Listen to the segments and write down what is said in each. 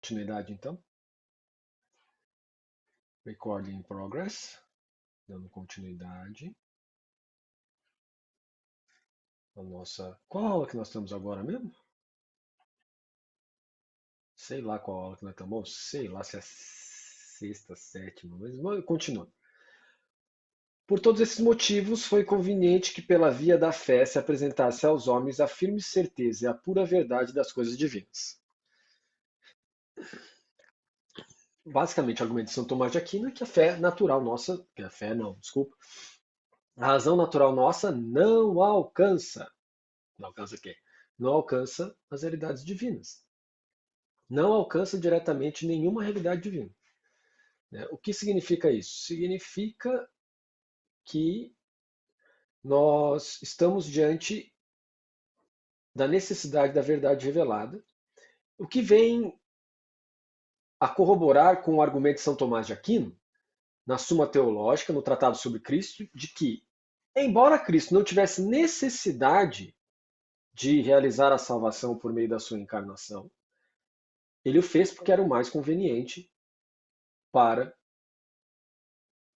Continuidade então. Recording in progress. Dando continuidade. A nossa. Qual aula que nós estamos agora mesmo? Sei lá qual aula que nós estamos. Sei lá se é sexta, sétima, mas continua. Por todos esses motivos, foi conveniente que, pela via da fé, se apresentasse aos homens a firme certeza e a pura verdade das coisas divinas. Basicamente, o argumento de São Tomás de Aquino é que a fé natural nossa, que a fé não, desculpa, a razão natural nossa não alcança. Não alcança o quê? Não alcança as realidades divinas. Não alcança diretamente nenhuma realidade divina. Né? O que significa isso? Significa que nós estamos diante da necessidade da verdade revelada, o que vem a corroborar com o argumento de São Tomás de Aquino, na Suma Teológica, no Tratado sobre Cristo, de que, embora Cristo não tivesse necessidade de realizar a salvação por meio da sua encarnação, ele o fez porque era o mais conveniente para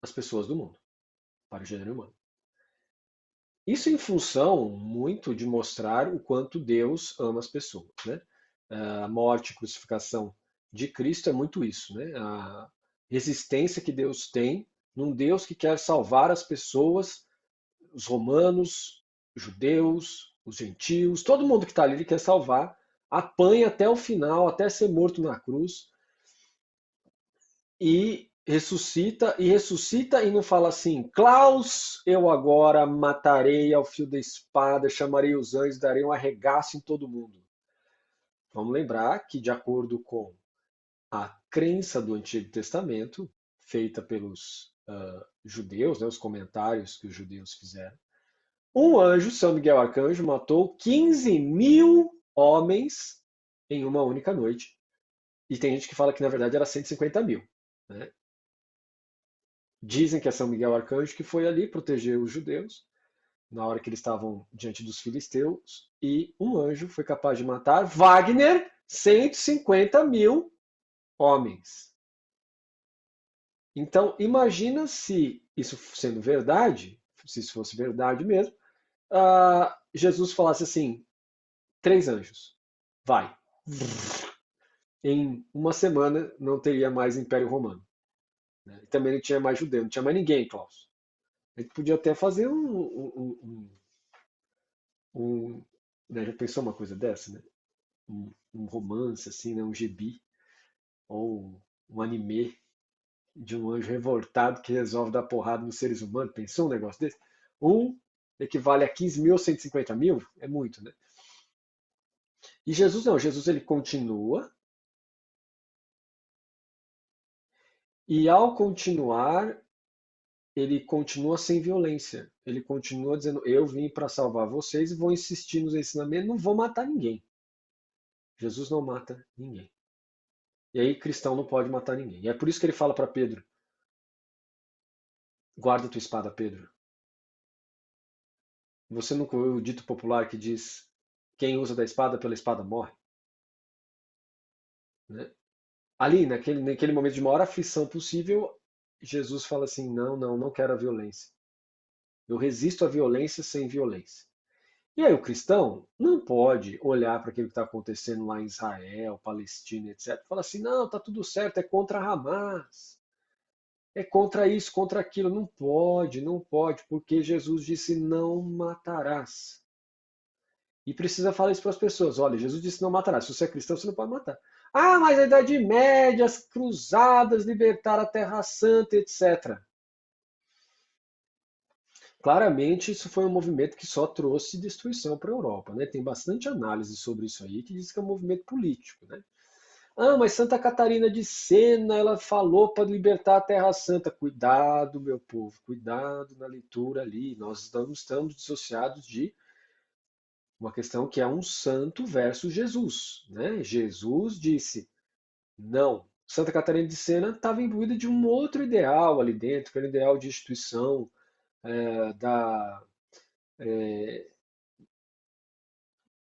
as pessoas do mundo, para o gênero humano. Isso em função muito de mostrar o quanto Deus ama as pessoas. Né? A morte e crucificação de Cristo é muito isso. Né? A resistência que Deus tem num Deus que quer salvar as pessoas, os romanos, os judeus, os gentios, todo mundo que está ali ele quer salvar, apanha até o final, até ser morto na cruz, e ressuscita e não fala assim: Klaus, eu agora matarei ao fio da espada, chamarei os anjos, darei um arregaço em todo mundo. Vamos lembrar que, de acordo com a crença do Antigo Testamento, feita pelos judeus, né, os comentários que os judeus fizeram, um anjo, São Miguel Arcanjo, matou 15.000 homens em uma única noite. E tem gente que fala que na verdade era 150 mil. Né? Dizem que é São Miguel Arcanjo que foi ali proteger os judeus na hora que eles estavam diante dos filisteus, e um anjo foi capaz de matar Wagner 150 mil homens. Então, imagina se isso sendo verdade, se isso fosse verdade mesmo, Jesus falasse assim: 3 anjos, vai. Em uma semana não teria mais Império Romano. Né? E também não tinha mais judeu, não tinha mais ninguém, Klaus. A gente podia até fazer um, né, já pensou uma coisa dessa, né? Um romance, assim, né? Um gibi, ou um anime de um anjo revoltado que resolve dar porrada nos seres humanos. Pensou um negócio desse? Um equivale a 15.000 ou 150 mil? É muito, né? E Jesus não, Jesus ele continua, e ao continuar, ele continua sem violência. Ele continua dizendo: eu vim para salvar vocês e vou insistir nos ensinamentos, não vou matar ninguém. Jesus não mata ninguém. E aí, cristão não pode matar ninguém. E é por isso que ele fala para Pedro: guarda tua espada, Pedro. Você nunca ouviu o dito popular que diz: quem usa da espada pela espada morre? Né? Ali, naquele momento de maior aflição possível, Jesus fala assim: não, não, não quero a violência. Eu resisto à violência sem violência. E aí o cristão não pode olhar para aquilo que está acontecendo lá em Israel, Palestina, etc. E falar assim: não, está tudo certo, é contra Hamas. É contra isso, contra aquilo. Não pode, não pode, porque Jesus disse: não matarás. E precisa falar isso para as pessoas. Olha, Jesus disse: não matarás. Se você é cristão, você não pode matar. Ah, mas a Idade Média, as cruzadas, libertar a Terra Santa, etc. Claramente, isso foi um movimento que só trouxe destruição para a Europa. Né? Tem bastante análise sobre isso aí que diz que é um movimento político. Né? Ah, mas Santa Catarina de Sena, ela falou para libertar a Terra Santa. Cuidado, meu povo, cuidado na leitura ali. Nós estamos dissociados de uma questão que é um santo versus Jesus. Né? Jesus disse: não. Santa Catarina de Sena estava imbuída de um outro ideal ali dentro, que era o ideal de instituição, da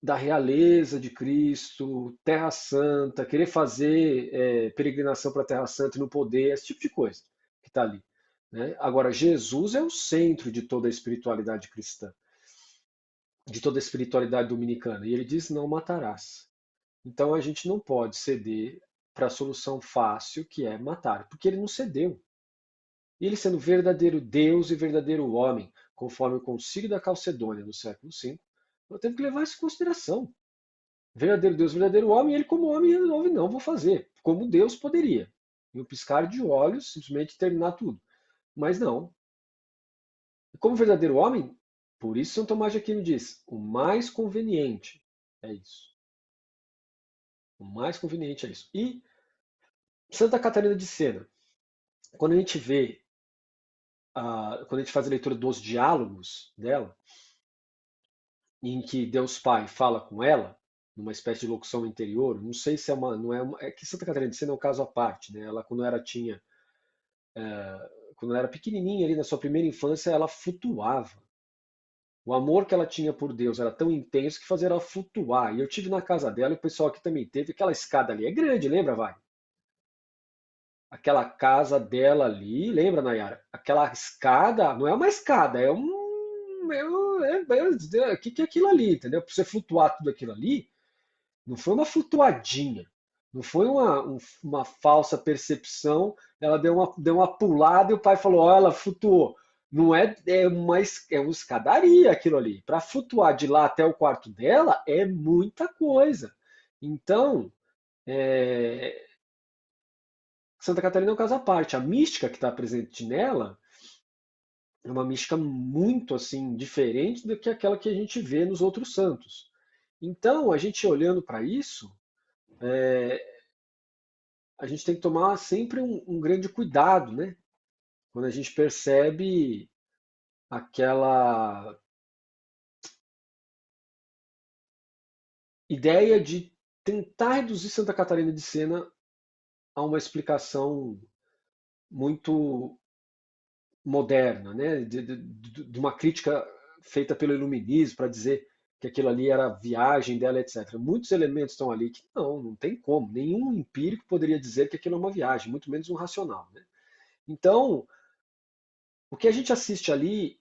da realeza de Cristo, Terra Santa, querer fazer peregrinação para a Terra Santa e não poder, esse tipo de coisa que está ali. Né? Agora, Jesus é o centro de toda a espiritualidade cristã, de toda a espiritualidade dominicana. E ele diz: não matarás. Então a gente não pode ceder para a solução fácil que é matar, porque ele não cedeu. E ele sendo verdadeiro Deus e verdadeiro homem, conforme o Concílio da Calcedônia no século V, nós temos que levar isso em consideração. Verdadeiro Deus, verdadeiro homem, ele como homem resolve: não vou fazer, como Deus poderia. Em um piscar de olhos, simplesmente terminar tudo. Mas não. E como verdadeiro homem, por isso São Tomás de Aquino diz: o mais conveniente é isso. O mais conveniente é isso. E Santa Catarina de Sena, quando a gente vê, quando a gente faz a leitura dos diálogos dela, em que Deus Pai fala com ela, numa espécie de locução interior, não sei se é uma, não é uma, é que Santa Catarina de Sena é um caso à parte, né? Ela quando ela era pequenininha ali na sua primeira infância, ela flutuava. O amor que ela tinha por Deus era tão intenso que fazia ela flutuar. E eu tive na casa dela, e o pessoal aqui também teve, aquela escada ali é grande, lembra, vai? Aquela casa dela ali, lembra, Nayara? Aquela escada, não é uma escada, é um. O que é aquilo ali, entendeu? Para você flutuar tudo aquilo ali, não foi uma flutuadinha, não foi uma falsa percepção. Ela deu uma pulada e o pai falou: ó, ela flutuou. Não é uma escadaria aquilo ali. Para flutuar de lá até o quarto dela é muita coisa. Então, é, Santa Catarina é um caso à parte. A mística que está presente nela é uma mística muito assim diferente do que aquela que a gente vê nos outros santos. Então, a gente olhando para isso, a gente tem que tomar sempre um grande cuidado, né? Quando a gente percebe aquela ideia de tentar reduzir Santa Catarina de Sena a uma explicação muito moderna, né? De uma crítica feita pelo iluminismo para dizer que aquilo ali era a viagem dela, etc. Muitos elementos estão ali que não tem como. Nenhum empírico poderia dizer que aquilo é uma viagem, muito menos um racional. Né? Então, o que a gente assiste ali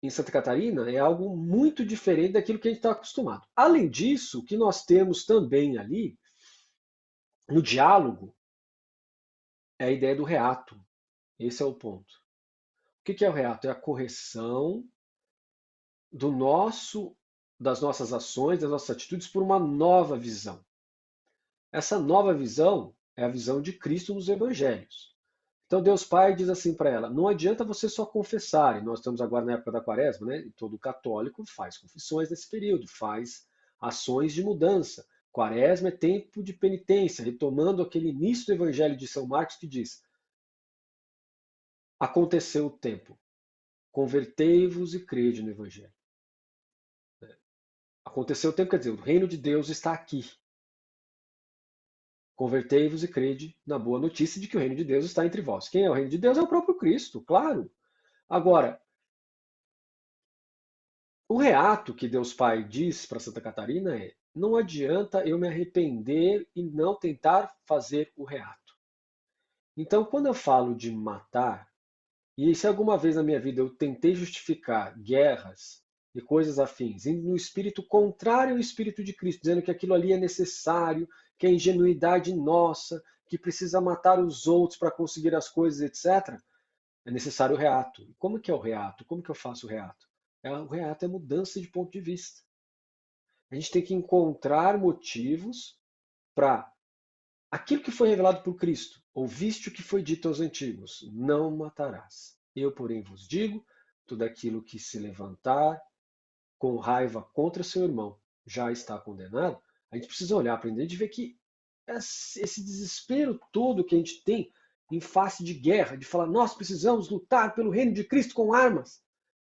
em Santa Catarina é algo muito diferente daquilo que a gente está acostumado. Além disso, o que nós temos também ali, no diálogo, é a ideia do reato. Esse é o ponto. O que é o reato? É a correção do nosso, das nossas ações, das nossas atitudes por uma nova visão. Essa nova visão é a visão de Cristo nos evangelhos. Então Deus Pai diz assim para ela: não adianta você só confessar, e nós estamos agora na época da quaresma, né? E todo católico faz confissões nesse período, faz ações de mudança. Quaresma é tempo de penitência, retomando aquele início do evangelho de São Marcos que diz: aconteceu o tempo, convertei-vos e crede no evangelho. Aconteceu o tempo, quer dizer, o reino de Deus está aqui. Convertei-vos e crede na boa notícia de que o reino de Deus está entre vós. Quem é o reino de Deus? É o próprio Cristo, claro. Agora, o reato que Deus Pai diz para Santa Catarina é: não adianta eu me arrepender e não tentar fazer o reato. Então, quando eu falo de matar, e se alguma vez na minha vida eu tentei justificar guerras e coisas afins, indo no espírito contrário ao espírito de Cristo, dizendo que aquilo ali é necessário, que é ingenuidade nossa, que precisa matar os outros para conseguir as coisas, etc., é necessário o reato. E como que é o reato? Como que eu faço o reato? O reato é mudança de ponto de vista. A gente tem que encontrar motivos para aquilo que foi revelado por Cristo. Ouviste o que foi dito aos antigos: não matarás. Eu, porém, vos digo: tudo aquilo que se levantar com raiva contra seu irmão já está condenado. A gente precisa olhar para dentro e ver que esse desespero todo que a gente tem em face de guerra, de falar: nós precisamos lutar pelo reino de Cristo com armas,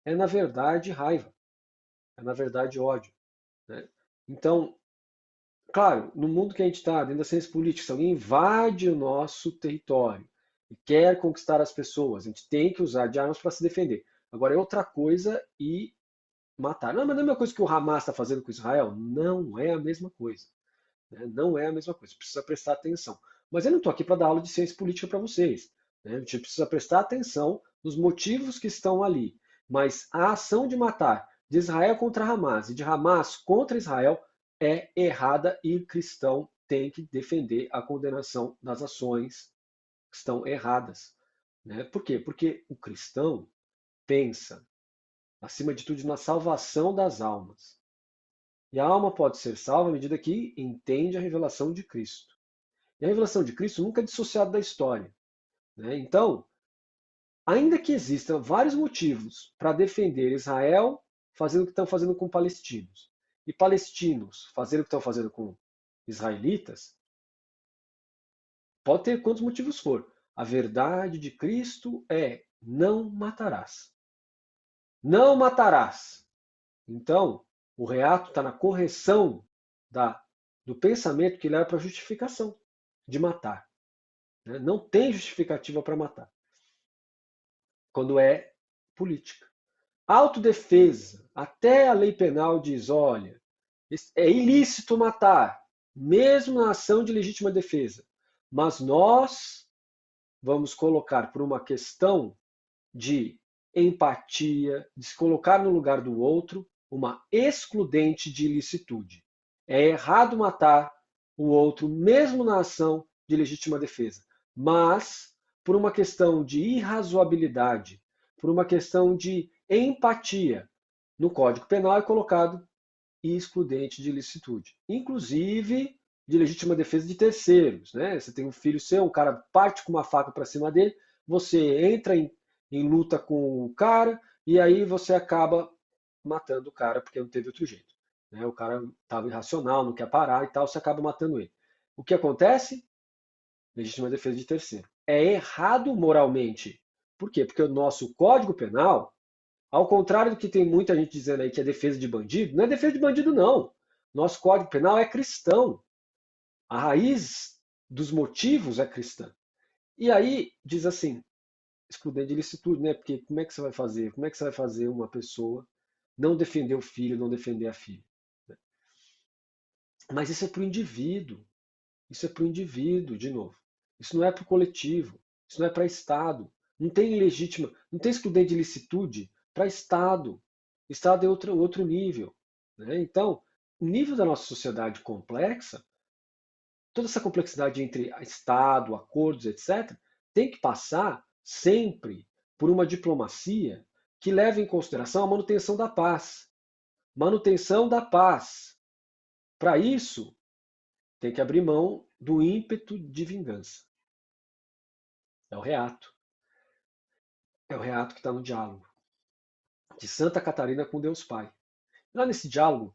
é na verdade raiva, é na verdade ódio. Né? Então, claro, no mundo que a gente está, dentro da ciência política, se alguém invade o nosso território e quer conquistar as pessoas, a gente tem que usar de armas para se defender. Agora, é outra coisa ir matar. Não, mas não é a mesma coisa que o Hamas está fazendo com Israel? Não é a mesma coisa. Né? Não é a mesma coisa. Precisa prestar atenção. Mas eu não estou aqui para dar aula de ciência política para vocês. Né? A gente precisa prestar atenção nos motivos que estão ali. Mas a ação de matar de Israel contra Hamas e de Hamas contra Israel é errada e o cristão tem que defender a condenação das ações que estão erradas. Né? Por quê? Porque o cristão pensa, acima de tudo, na salvação das almas. E a alma pode ser salva à medida que entende a revelação de Cristo. E a revelação de Cristo nunca é dissociada da história. Né? Então, ainda que existam vários motivos para defender Israel fazendo o que estão fazendo com palestinos, e palestinos fazendo o que estão fazendo com israelitas, pode ter quantos motivos for. A verdade de Cristo é: não matarás. Não matarás. Então, o reato está na correção do pensamento que leva para a justificação de matar. Né? Não tem justificativa para matar quando é política. Autodefesa. Até a lei penal diz: olha, é ilícito matar, mesmo na ação de legítima defesa. Mas nós vamos colocar por uma questão de empatia, de se colocar no lugar do outro, uma excludente de ilicitude. É errado matar o outro, mesmo na ação de legítima defesa, mas por uma questão de irrazoabilidade, por uma questão de empatia, no Código Penal é colocado excludente de ilicitude, inclusive de legítima defesa de terceiros. Né? Você tem um filho seu, um cara parte com uma faca para cima dele, você entra em luta com o cara e aí você acaba matando o cara porque não teve outro jeito. Né? O cara estava irracional, não quer parar e tal, você acaba matando ele. O que acontece? Legítima defesa de terceiro. É errado moralmente. Por quê? Porque o nosso Código Penal, ao contrário do que tem muita gente dizendo aí que é defesa de bandido, não é defesa de bandido, não. Nosso Código Penal é cristão. A raiz dos motivos é cristã. E aí diz assim, excludente de ilicitude, né? Porque como é que você vai fazer? Como é que você vai fazer uma pessoa não defender o filho, não defender a filha? Mas isso é para o indivíduo. Isso é para o indivíduo, de novo. Isso não é para o coletivo. Isso não é para Estado. Não tem legítima, não tem excludente de ilicitude para Estado. Estado é outro nível. Né? Então, o nível da nossa sociedade complexa, toda essa complexidade entre Estado, acordos, etc., tem que passar sempre por uma diplomacia que leve em consideração a manutenção da paz. Manutenção da paz. Para isso, tem que abrir mão do ímpeto de vingança. É o reato. É o reato que está no diálogo de Santa Catarina com Deus Pai. Lá nesse diálogo,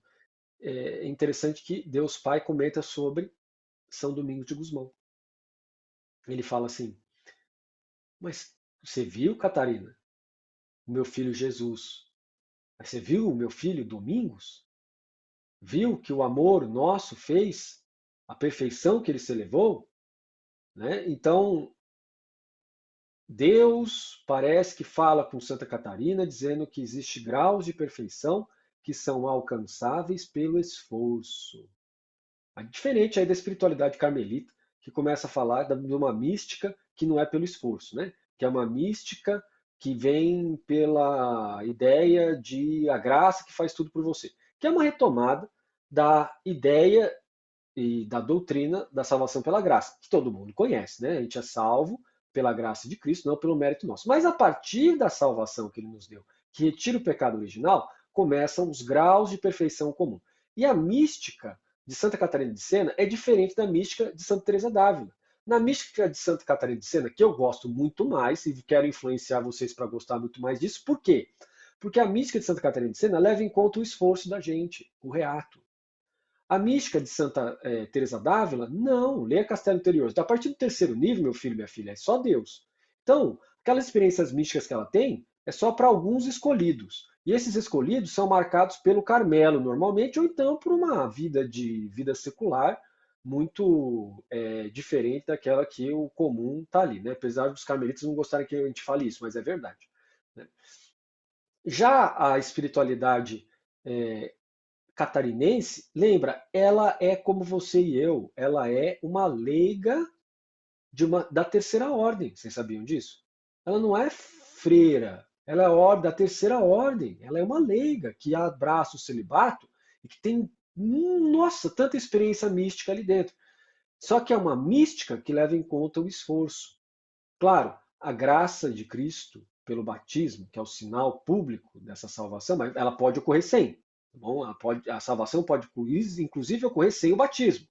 é interessante que Deus Pai comenta sobre São Domingos de Gusmão. Ele fala assim: mas você viu, Catarina, o meu filho Jesus? Mas você viu o meu filho Domingos? Viu que o amor nosso fez a perfeição que ele se elevou? Né? Então, Deus parece que fala com Santa Catarina, dizendo que existe graus de perfeição que são alcançáveis pelo esforço. É diferente aí da espiritualidade carmelita, que começa a falar de uma mística que não é pelo esforço, né? Que é uma mística que vem pela ideia de a graça que faz tudo por você, que é uma retomada da ideia e da doutrina da salvação pela graça, que todo mundo conhece, né? A gente é salvo pela graça de Cristo, não pelo mérito nosso. Mas a partir da salvação que ele nos deu, que retira o pecado original, começam os graus de perfeição comum. E a mística de Santa Catarina de Sena é diferente da mística de Santa Teresa d'Ávila. Na mística de Santa Catarina de Sena, que eu gosto muito mais e quero influenciar vocês para gostar muito mais disso, por quê? Porque a mística de Santa Catarina de Sena leva em conta o esforço da gente, o reato. A mística de Santa Teresa d'Ávila, não, leia Castelo Interior. A partir do terceiro nível, meu filho, minha filha, é só Deus. Então, aquelas experiências místicas que ela tem é só para alguns escolhidos. E esses escolhidos são marcados pelo Carmelo, normalmente, ou então por uma vida secular muito diferente daquela que o comum está ali. Né? Apesar dos carmelitas não gostarem que a gente fale isso, mas é verdade. Né? Já a espiritualidade catarinense, lembra, ela é como você e eu, ela é uma leiga da terceira ordem. Vocês sabiam disso? Ela não é freira, ela é da terceira ordem. Ela é uma leiga que abraça o celibato e que tem, nossa, tanta experiência mística ali dentro. Só que é uma mística que leva em conta o esforço. Claro, a graça de Cristo pelo batismo, que é o sinal público dessa salvação, mas ela pode ocorrer sem. Tá bom? A salvação pode, inclusive, ocorrer sem o batismo.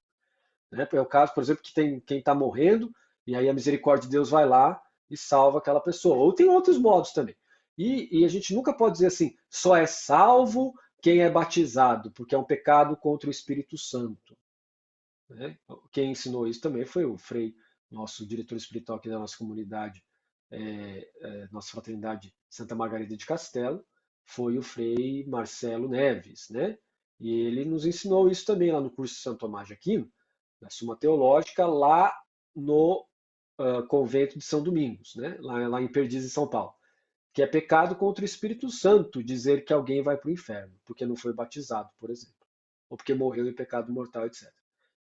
Né? É o caso, por exemplo, que tem quem está morrendo, e aí a misericórdia de Deus vai lá e salva aquela pessoa. Ou tem outros modos também. E a gente nunca pode dizer assim, só é salvo quem é batizado, porque é um pecado contra o Espírito Santo. Né? Quem ensinou isso também foi o Frei, nosso diretor espiritual aqui da nossa comunidade, nossa fraternidade Santa Margarida de Castelo, foi o Frei Marcelo Neves, né? E ele nos ensinou isso também lá no curso de Santo Tomás de Aquino, da Suma Teológica, lá no convento de São Domingos, né? Lá em Perdizes, em São Paulo. Que é pecado contra o Espírito Santo dizer que alguém vai para o inferno, porque não foi batizado, por exemplo, ou porque morreu em pecado mortal, etc.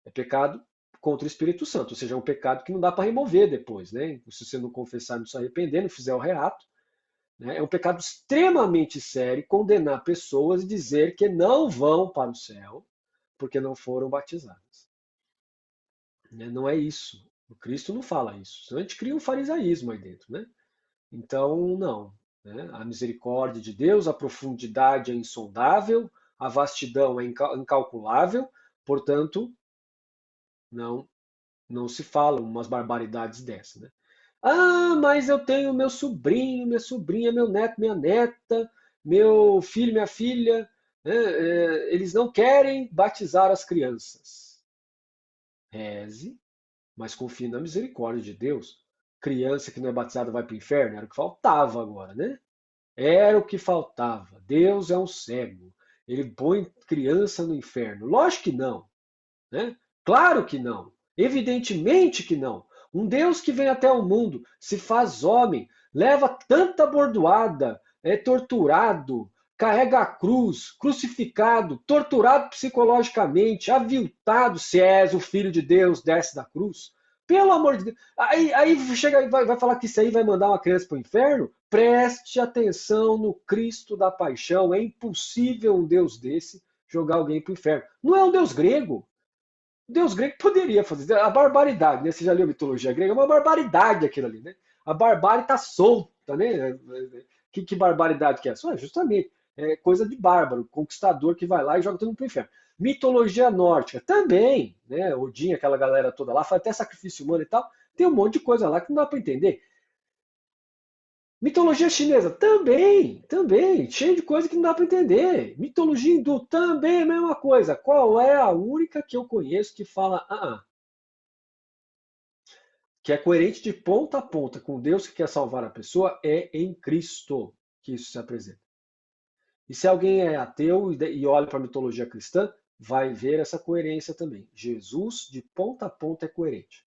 É pecado contra o Espírito Santo, ou seja, é um pecado que não dá para remover depois, né? Se você não confessar, não se arrepender, não fizer o reato, né? É um pecado extremamente sério condenar pessoas e dizer que não vão para o céu porque não foram batizadas. Né? Não é isso. O Cristo não fala isso. Senão a gente cria um farisaísmo aí dentro, né? Então, não. Né? A misericórdia de Deus, a profundidade é insondável, a vastidão é incalculável, portanto, não, não se falam umas barbaridades dessas. Né? Ah, mas eu tenho meu sobrinho, minha sobrinha, meu neto, minha neta, meu filho, minha filha, né? Eles não querem batizar as crianças. Reze, mas confie na misericórdia de Deus. Criança que não é batizada vai para o inferno, era o que faltava agora, né? Era o que faltava. Deus é um cego. Ele põe criança no inferno. Lógico que não, né? Claro que não. Evidentemente que não. Um Deus que vem até o mundo, se faz homem, leva tanta bordoada, é torturado, carrega a cruz, crucificado, torturado psicologicamente, aviltado, se és o filho de Deus, desce da cruz. Pelo amor de Deus. Aí chega e vai falar que isso aí vai mandar uma criança para o inferno? Preste atenção no Cristo da paixão. É impossível um Deus desse jogar alguém para o inferno. Não é um Deus grego. O Deus grego poderia fazer. A barbaridade, né? Você já leu a mitologia grega? É uma barbaridade aquilo ali, né? A barbárie está solta, né? Que barbaridade que é essa? Justamente. É coisa de bárbaro, conquistador que vai lá e joga todo mundo pro inferno. Mitologia nórdica também, né? Odin, aquela galera toda lá, faz até sacrifício humano e tal. Tem um monte de coisa lá que não dá para entender. Mitologia chinesa também, cheio de coisa que não dá para entender. Mitologia hindu também é a mesma coisa. Qual é a única que eu conheço que fala que é coerente de ponta a ponta com Deus que quer salvar a pessoa? É em Cristo que isso se apresenta. E se alguém é ateu e olha para a mitologia cristã, vai ver essa coerência também. Jesus de ponta a ponta é coerente.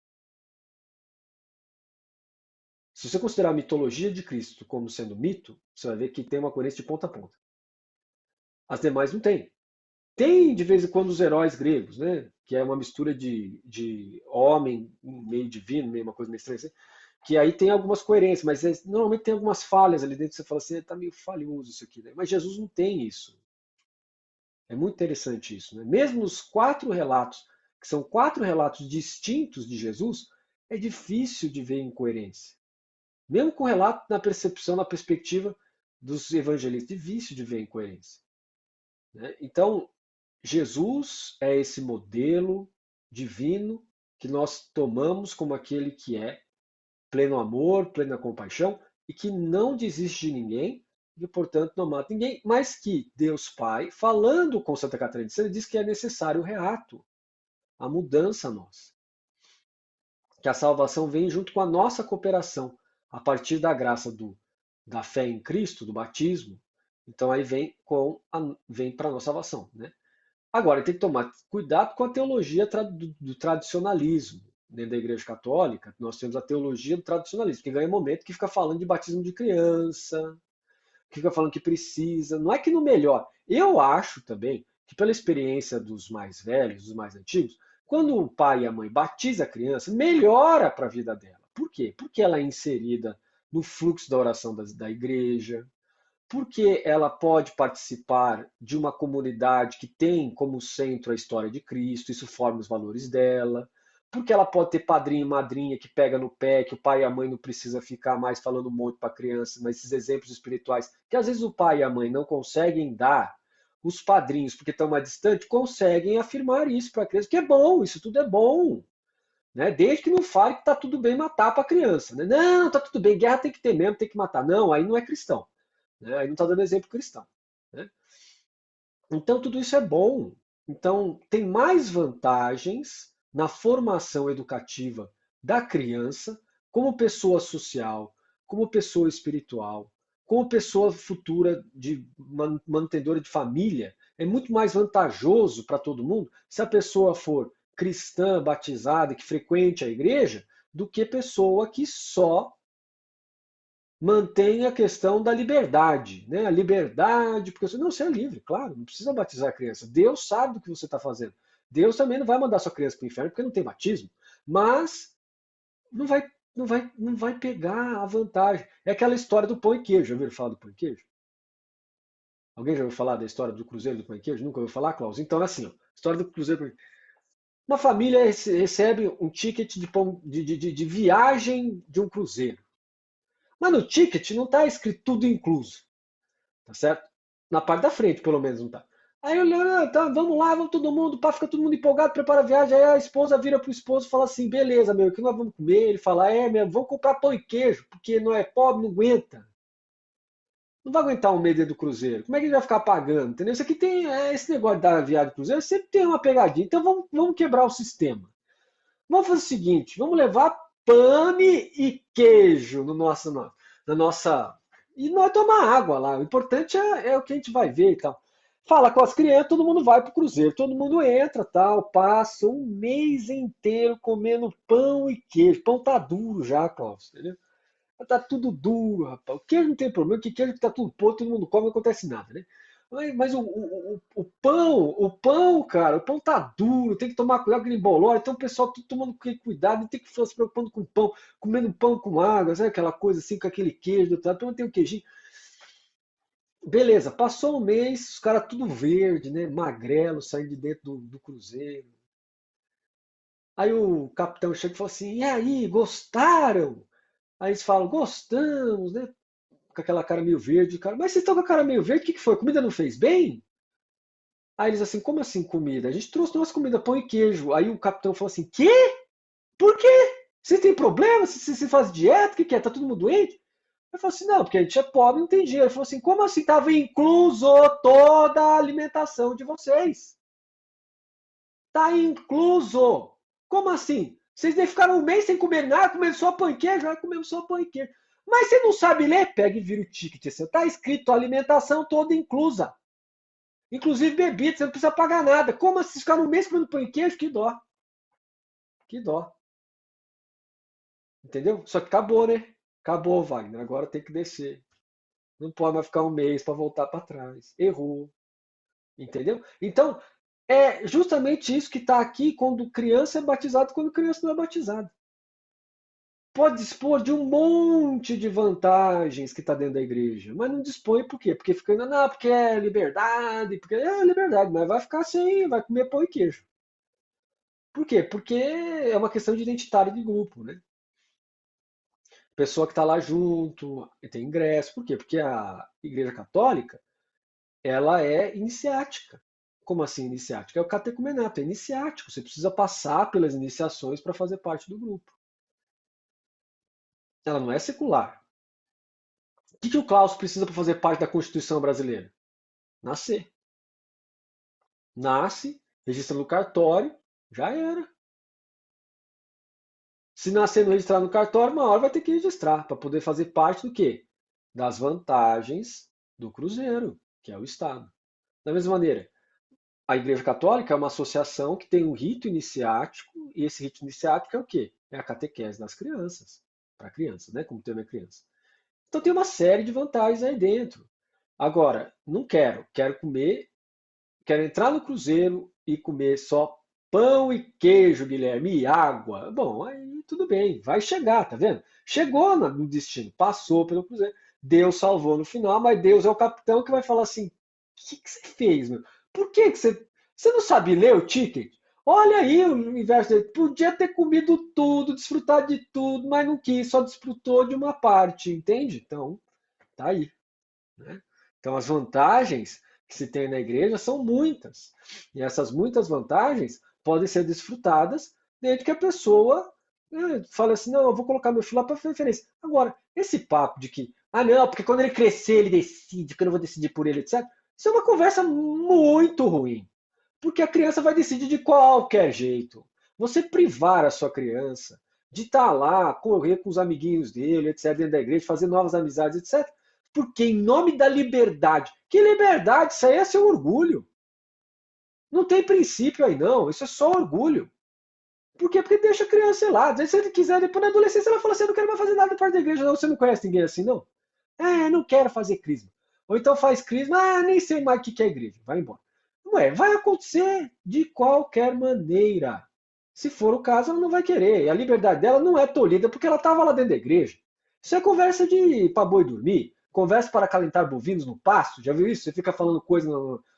Se você considerar a mitologia de Cristo como sendo mito, você vai ver que tem uma coerência de ponta a ponta. As demais não tem. Tem de vez em quando os heróis gregos, né? Que é uma mistura de homem meio divino, meio uma coisa meio estranha assim, que aí tem algumas coerências, mas normalmente tem algumas falhas ali dentro. Você fala assim, tá meio falhoso isso aqui, né? Mas Jesus não tem isso. É muito interessante isso, né? Mesmo nos 4 relatos, que são 4 relatos distintos de Jesus, é difícil de ver incoerência. Mesmo com o relato na percepção, na perspectiva dos evangelistas, difícil de ver incoerência. Né? Então, Jesus é esse modelo divino que nós tomamos como aquele que é pleno amor, plena compaixão e que não desiste de ninguém e, portanto, não mata ninguém, mas que Deus Pai, falando com Santa Catarina de Sena, diz que é necessário o reato, a mudança nossa. Que a salvação vem junto com a nossa cooperação, a partir da graça da fé em Cristo, do batismo. Então aí vem para a nossa salvação, né? Agora, tem que tomar cuidado com a teologia do tradicionalismo. Dentro da Igreja Católica, nós temos a teologia do tradicionalismo, que ganha momento que fica falando de batismo de criança, fica falando que precisa. Não é que não melhora. Eu acho também que pela experiência dos mais velhos, dos mais antigos, quando o pai e a mãe batizam a criança, melhora para a vida dela. Por quê? Porque ela é inserida no fluxo da oração da igreja, porque ela pode participar de uma comunidade que tem como centro a história de Cristo, isso forma os valores dela, porque ela pode ter padrinho e madrinha que pega no pé, que o pai e a mãe não precisa ficar mais falando um monte para a criança, mas esses exemplos espirituais, que às vezes o pai e a mãe não conseguem dar, os padrinhos, porque estão mais distantes, conseguem afirmar isso para a criança, que é bom, isso tudo é bom. Né? Desde que não fale que está tudo bem matar para a criança. Né? Não, está tudo bem, guerra tem que ter mesmo, tem que matar. Não, aí não é cristão. Né? Aí não está dando exemplo cristão. Né? Então, tudo isso é bom. Então, tem mais vantagens na formação educativa da criança como pessoa social, como pessoa espiritual, como pessoa futura de mantenedora de família. É muito mais vantajoso para todo mundo se a pessoa for cristã, batizada, que frequente a igreja, do que pessoa que só mantém a questão da liberdade, né? A liberdade, porque você é livre, claro, não precisa batizar a criança. Deus sabe do que você está fazendo. Deus também não vai mandar sua criança para o inferno porque não tem batismo, mas não vai, não vai pegar a vantagem. É aquela história do pão e queijo. Já ouviram falar do pão e queijo? Alguém já ouviu falar da história do cruzeiro do pão e queijo? Nunca ouviu falar, Klaus? Então é assim, ó, história do cruzeiro do pão e queijo. Uma família recebe um ticket de viagem de um cruzeiro. Mas no ticket não está escrito tudo incluso. Tá certo? Na parte da frente, pelo menos, não tá. Aí olhando, tá, vamos lá, vamos todo mundo, pá, fica todo mundo empolgado, prepara a viagem. Aí a esposa vira pro esposo e fala assim: beleza, meu, o que nós vamos comer? Ele fala: meu, vamos comprar pão e queijo, porque não é pobre, não aguenta. Não vai aguentar um mês dentro do cruzeiro. Como é que ele vai ficar pagando? Entendeu? Isso aqui tem. Esse negócio da viagem do cruzeiro sempre tem uma pegadinha. Então vamos quebrar o sistema. Vamos fazer o seguinte: vamos levar pane e queijo no nosso, na nossa. E nós tomar água lá. O importante é o que a gente vai ver e tal. Fala com as crianças, todo mundo vai pro cruzeiro, todo mundo entra, tal, passa um mês inteiro comendo pão e queijo. Pão tá duro já, Klaus, entendeu? Tá tudo duro, rapaz. O queijo não tem problema, que queijo que tá tudo podre, todo mundo come, não acontece nada, né? Mas o pão, cara, o pão tá duro, tem que tomar cuidado com ele embolora, então o pessoal tudo tomando cuidado, não tem que ficar se preocupando com pão, comendo pão com água, sabe aquela coisa assim, com aquele queijo, do então tem um queijinho. Beleza, passou um mês, os caras tudo verde, né? Magrelo, saindo de dentro do cruzeiro. Aí o capitão chega e fala assim: e aí, gostaram? Aí eles falam: gostamos, né? Com aquela cara meio verde, cara. Mas vocês estão com a cara meio verde, o que foi? A comida não fez bem? Aí eles assim, como assim comida? A gente trouxe nossa comida, pão e queijo. Aí o capitão falou assim, quê? Por quê? Vocês têm problema? Você faz dieta? O que é? Tá todo mundo doente? Eu falei assim, não, porque a gente é pobre, não tem dinheiro. Ele falou assim, como assim? Tava incluso toda a alimentação de vocês. Tá incluso. Como assim? Vocês nem ficaram um mês sem comer nada, comendo só pão e queijo? Aí comemos só pão e queijo. Mas você não sabe ler? Pega e vira o ticket. Assim, tá escrito alimentação toda inclusa. Inclusive bebida, você não precisa pagar nada. Como assim? Ficar um mês comendo pão e queijo? Que dó. Que dó. Entendeu? Só que acabou, né? Acabou, Wagner. Agora tem que descer. Não pode mais ficar um mês para voltar para trás. Errou. Entendeu? Então, é justamente isso que está aqui quando criança é batizado e quando criança não é batizada. Pode dispor de um monte de vantagens que está dentro da igreja, mas não dispõe por quê? Porque fica ainda, não, porque é liberdade, porque é liberdade, mas vai ficar sem, vai comer pão e queijo. Por quê? Porque é uma questão de identitário de grupo, né? Pessoa que está lá junto, tem ingresso. Por quê? Porque a Igreja Católica, ela é iniciática. Como assim iniciática? É o catecumenato, é iniciático. Você precisa passar pelas iniciações para fazer parte do grupo. Ela não é secular. O que o Klaus precisa para fazer parte da Constituição brasileira? Nascer. Nasce, registra no cartório, já era. Se nascer não registrar no cartório, uma hora vai ter que registrar para poder fazer parte do quê? Das vantagens do Cruzeiro, que é o Estado. Da mesma maneira, a Igreja Católica é uma associação que tem um rito iniciático, e esse rito iniciático é o quê? É a catequese das crianças, para crianças, né? Como tema é criança. Então tem uma série de vantagens aí dentro. Agora, não quero. Quero entrar no cruzeiro e comer só pão e queijo, Guilherme, e água. Bom, aí tudo bem, vai chegar, tá vendo? Chegou no destino, passou pelo cruzeiro. Deus salvou no final, mas Deus é o capitão que vai falar assim: o que você fez, meu? Por que você não sabe ler o ticket? Olha aí o universo dele. Podia ter comido tudo, desfrutado de tudo, mas não quis, só desfrutou de uma parte, entende? Então, tá aí, né? Então, as vantagens que se tem na igreja são muitas. E essas muitas vantagens podem ser desfrutadas desde que a pessoa fale assim: não, eu vou colocar meu filho lá para preferência. Agora, esse papo de que, ah, não, porque quando ele crescer ele decide, que eu não vou decidir por ele, etc. Isso é uma conversa muito ruim. Porque a criança vai decidir de qualquer jeito. Você privar a sua criança de estar lá, correr com os amiguinhos dele, etc., dentro da igreja, fazer novas amizades, etc., porque em nome da liberdade. Que liberdade? Isso aí é seu orgulho. Não tem princípio aí, não. Isso é só orgulho. Por quê? Porque deixa a criança ir lá. Às vezes, se ele quiser, depois na adolescência, ela fala assim: eu não quero mais fazer nada parte da igreja, não. Você não conhece ninguém assim, não? É, não quero fazer crisma. Ou então faz crisma, ah, nem sei mais o que é igreja. Vai embora. Ué, vai acontecer de qualquer maneira. Se for o caso, ela não vai querer. E a liberdade dela não é tolhida porque ela estava lá dentro da igreja. Isso é conversa de para boi dormir. Conversa para calentar bovinos no pasto. Já viu isso? Você fica falando coisa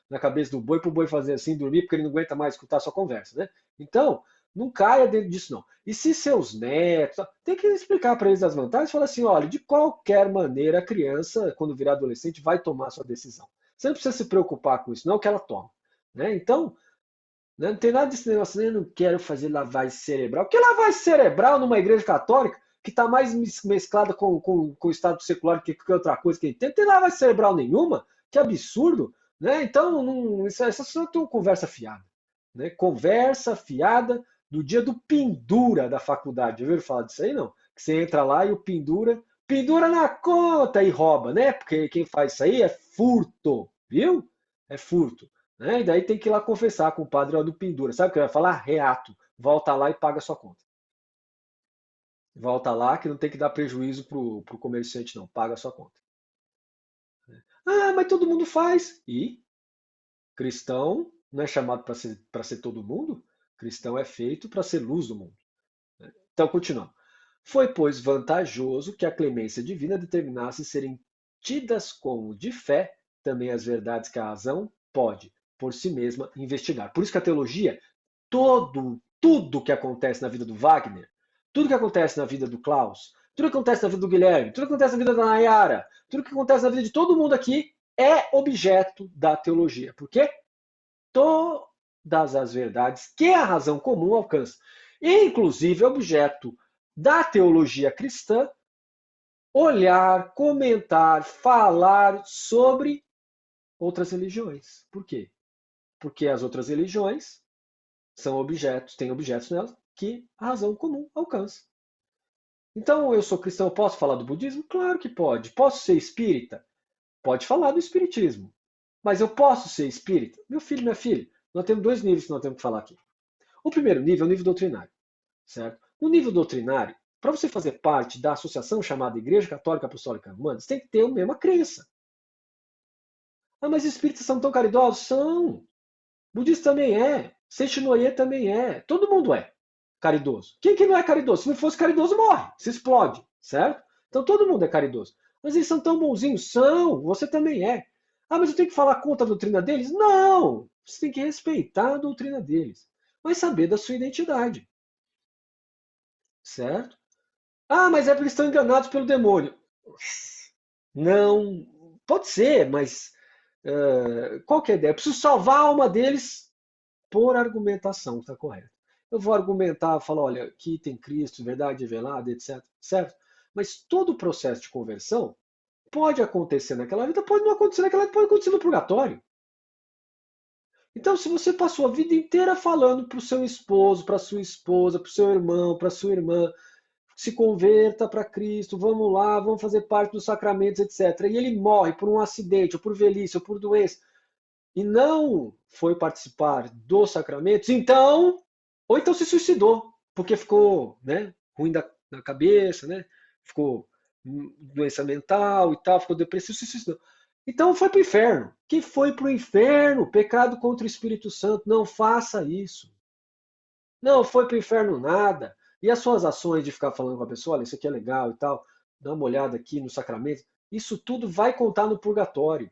na cabeça do boi para o boi fazer assim, dormir, porque ele não aguenta mais escutar a sua conversa, né? Então, não caia dentro disso, não. E se seus netos. Tem que explicar para eles as vantagens. Falar assim: olha, de qualquer maneira, a criança, quando virar adolescente, vai tomar a sua decisão. Você não precisa se preocupar com isso, não, que ela toma. Né? Então, né, não tem nada desse negócio, eu não quero fazer lavagem cerebral. Que lavagem cerebral numa igreja católica que está mais mesclada com o Estado secular que outra coisa que tem? Não tem lavagem cerebral nenhuma? Que absurdo! Né? Então, não, essa só é uma conversa fiada. Né? Conversa fiada do dia do pendura da faculdade. Já ouviram falar disso aí, não? Que você entra lá e o pendura na conta e rouba, né? Porque quem faz isso aí é furto, viu? É furto. Né? E daí tem que ir lá confessar com o padre ó, do pendura. Sabe o que ele vai falar? Reato. Volta lá e paga a sua conta. Volta lá que não tem que dar prejuízo pro comerciante, não. Paga a sua conta. Ah, mas todo mundo faz. E cristão não é chamado para ser todo mundo? Cristão é feito para ser luz do mundo. Então, continuando. Foi, pois, vantajoso que a clemência divina determinasse serem tidas como de fé também as verdades que a razão pode, por si mesma, investigar. Por isso que a teologia, tudo que acontece na vida do Wagner, tudo que acontece na vida do Klaus, tudo que acontece na vida do Guilherme, tudo que acontece na vida da Nayara, tudo que acontece na vida de todo mundo aqui é objeto da teologia. Por quê? Todas as verdades que a razão comum alcança. Inclusive, objeto da teologia cristã, olhar, comentar, falar sobre outras religiões. Por quê? Porque as outras religiões são objetos, têm objetos nelas que a razão comum alcança. Então, eu sou cristão, eu posso falar do budismo? Claro que pode. Posso ser espírita? Pode falar do espiritismo. Mas eu posso ser espírita? Meu filho, minha filha, nós temos dois níveis que nós temos que falar aqui. O primeiro nível é o nível doutrinário, certo? No nível doutrinário, para você fazer parte da associação chamada Igreja Católica Apostólica Romana, você tem que ter a mesma crença. Ah, mas espíritas são tão caridosos? São. Budista também é. Seixinoye também é. Todo mundo é caridoso. Quem que não é caridoso? Se não fosse caridoso, morre. Se explode, certo? Então todo mundo é caridoso. Mas eles são tão bonzinhos? São. Você também é. Ah, mas eu tenho que falar contra a doutrina deles? Não. Você tem que respeitar a doutrina deles. Mas saber da sua identidade. Certo? Ah, mas é porque estão enganados pelo demônio. Não. Pode ser, mas qual que é a ideia? Eu preciso salvar a alma deles por argumentação, está correto. Eu vou argumentar, falar, olha, aqui tem Cristo, verdade revelada, etc. Certo? Mas todo o processo de conversão pode acontecer naquela vida, pode não acontecer naquela vida, pode acontecer no purgatório. Então, se você passou a vida inteira falando para o seu esposo, para sua esposa, para o seu irmão, para sua irmã, se converta para Cristo, vamos lá, vamos fazer parte dos sacramentos, etc. E ele morre por um acidente, ou por velhice, ou por doença, e não foi participar dos sacramentos, então, ou então se suicidou, porque ficou, né, ruim da cabeça, né, ficou doença mental e tal, ficou depressivo, se suicidou. Então foi para o inferno. Que foi para o inferno? Pecado contra o Espírito Santo. Não faça isso. Não foi para o inferno nada. E as suas ações de ficar falando com a pessoa, olha, isso aqui é legal e tal, dá uma olhada aqui no sacramento, isso tudo vai contar no purgatório.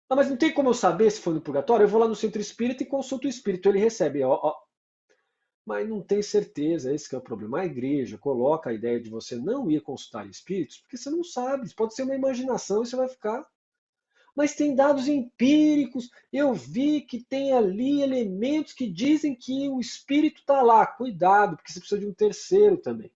Ah, mas não tem como eu saber se foi no purgatório? Eu vou lá no centro espírita e consulto o espírito, ele recebe. Ó, ó. Mas não tem certeza, esse que é o problema. A igreja coloca a ideia de você não ir consultar espíritos, porque você não sabe, pode ser uma imaginação e você vai ficar. Mas tem dados empíricos. Eu vi que tem ali elementos que dizem que o espírito está lá. Cuidado, porque você precisa de um terceiro também.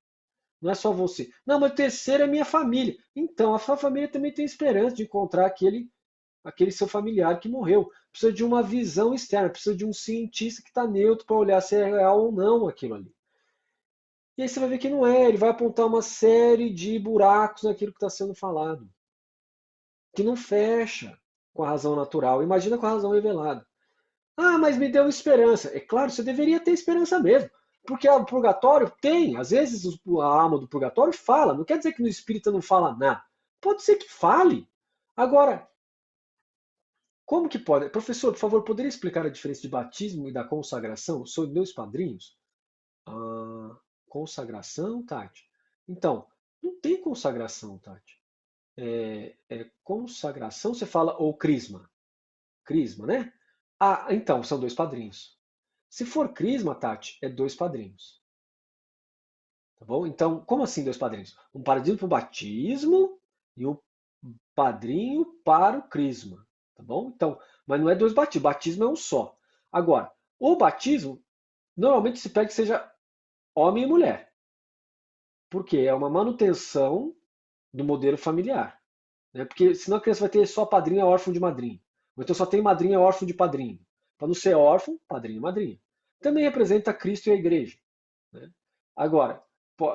Não é só você. Não, mas o terceiro é minha família. Então, a sua família também tem esperança de encontrar aquele seu familiar que morreu. Precisa de uma visão externa, precisa de um cientista que está neutro para olhar se é real ou não aquilo ali. E aí você vai ver que não é, ele vai apontar uma série de buracos naquilo que está sendo falado, que não fecha com a razão natural. Imagina com a razão revelada. Ah, mas me deu esperança. É claro, você deveria ter esperança mesmo. Porque o purgatório tem, às vezes a alma do purgatório fala, não quer dizer que no espírita não fala nada. Pode ser que fale. Agora, como que pode? Professor, por favor, poderia explicar a diferença de batismo e da consagração? Sou meus padrinhos? Ah, consagração, Tati? Então, não tem consagração, Tati. Consagração, você fala, ou crisma. Crisma, né? Ah, então, são dois padrinhos. Se for crisma, Tati, é dois padrinhos. Tá bom? Então, como assim dois padrinhos? Um padrinho para o batismo e um padrinho para o crisma. Tá bom? Então, mas não é dois batismos. Batismo é um só. Agora, o batismo, normalmente se pede que seja homem e mulher. Porque é uma manutenção do modelo familiar. Né? Porque senão a criança vai ter só padrinho órfão de madrinha. Ou então só tem madrinha órfão de padrinho. Para não ser órfão, padrinho e madrinha. Também representa Cristo e a igreja. Né? Agora,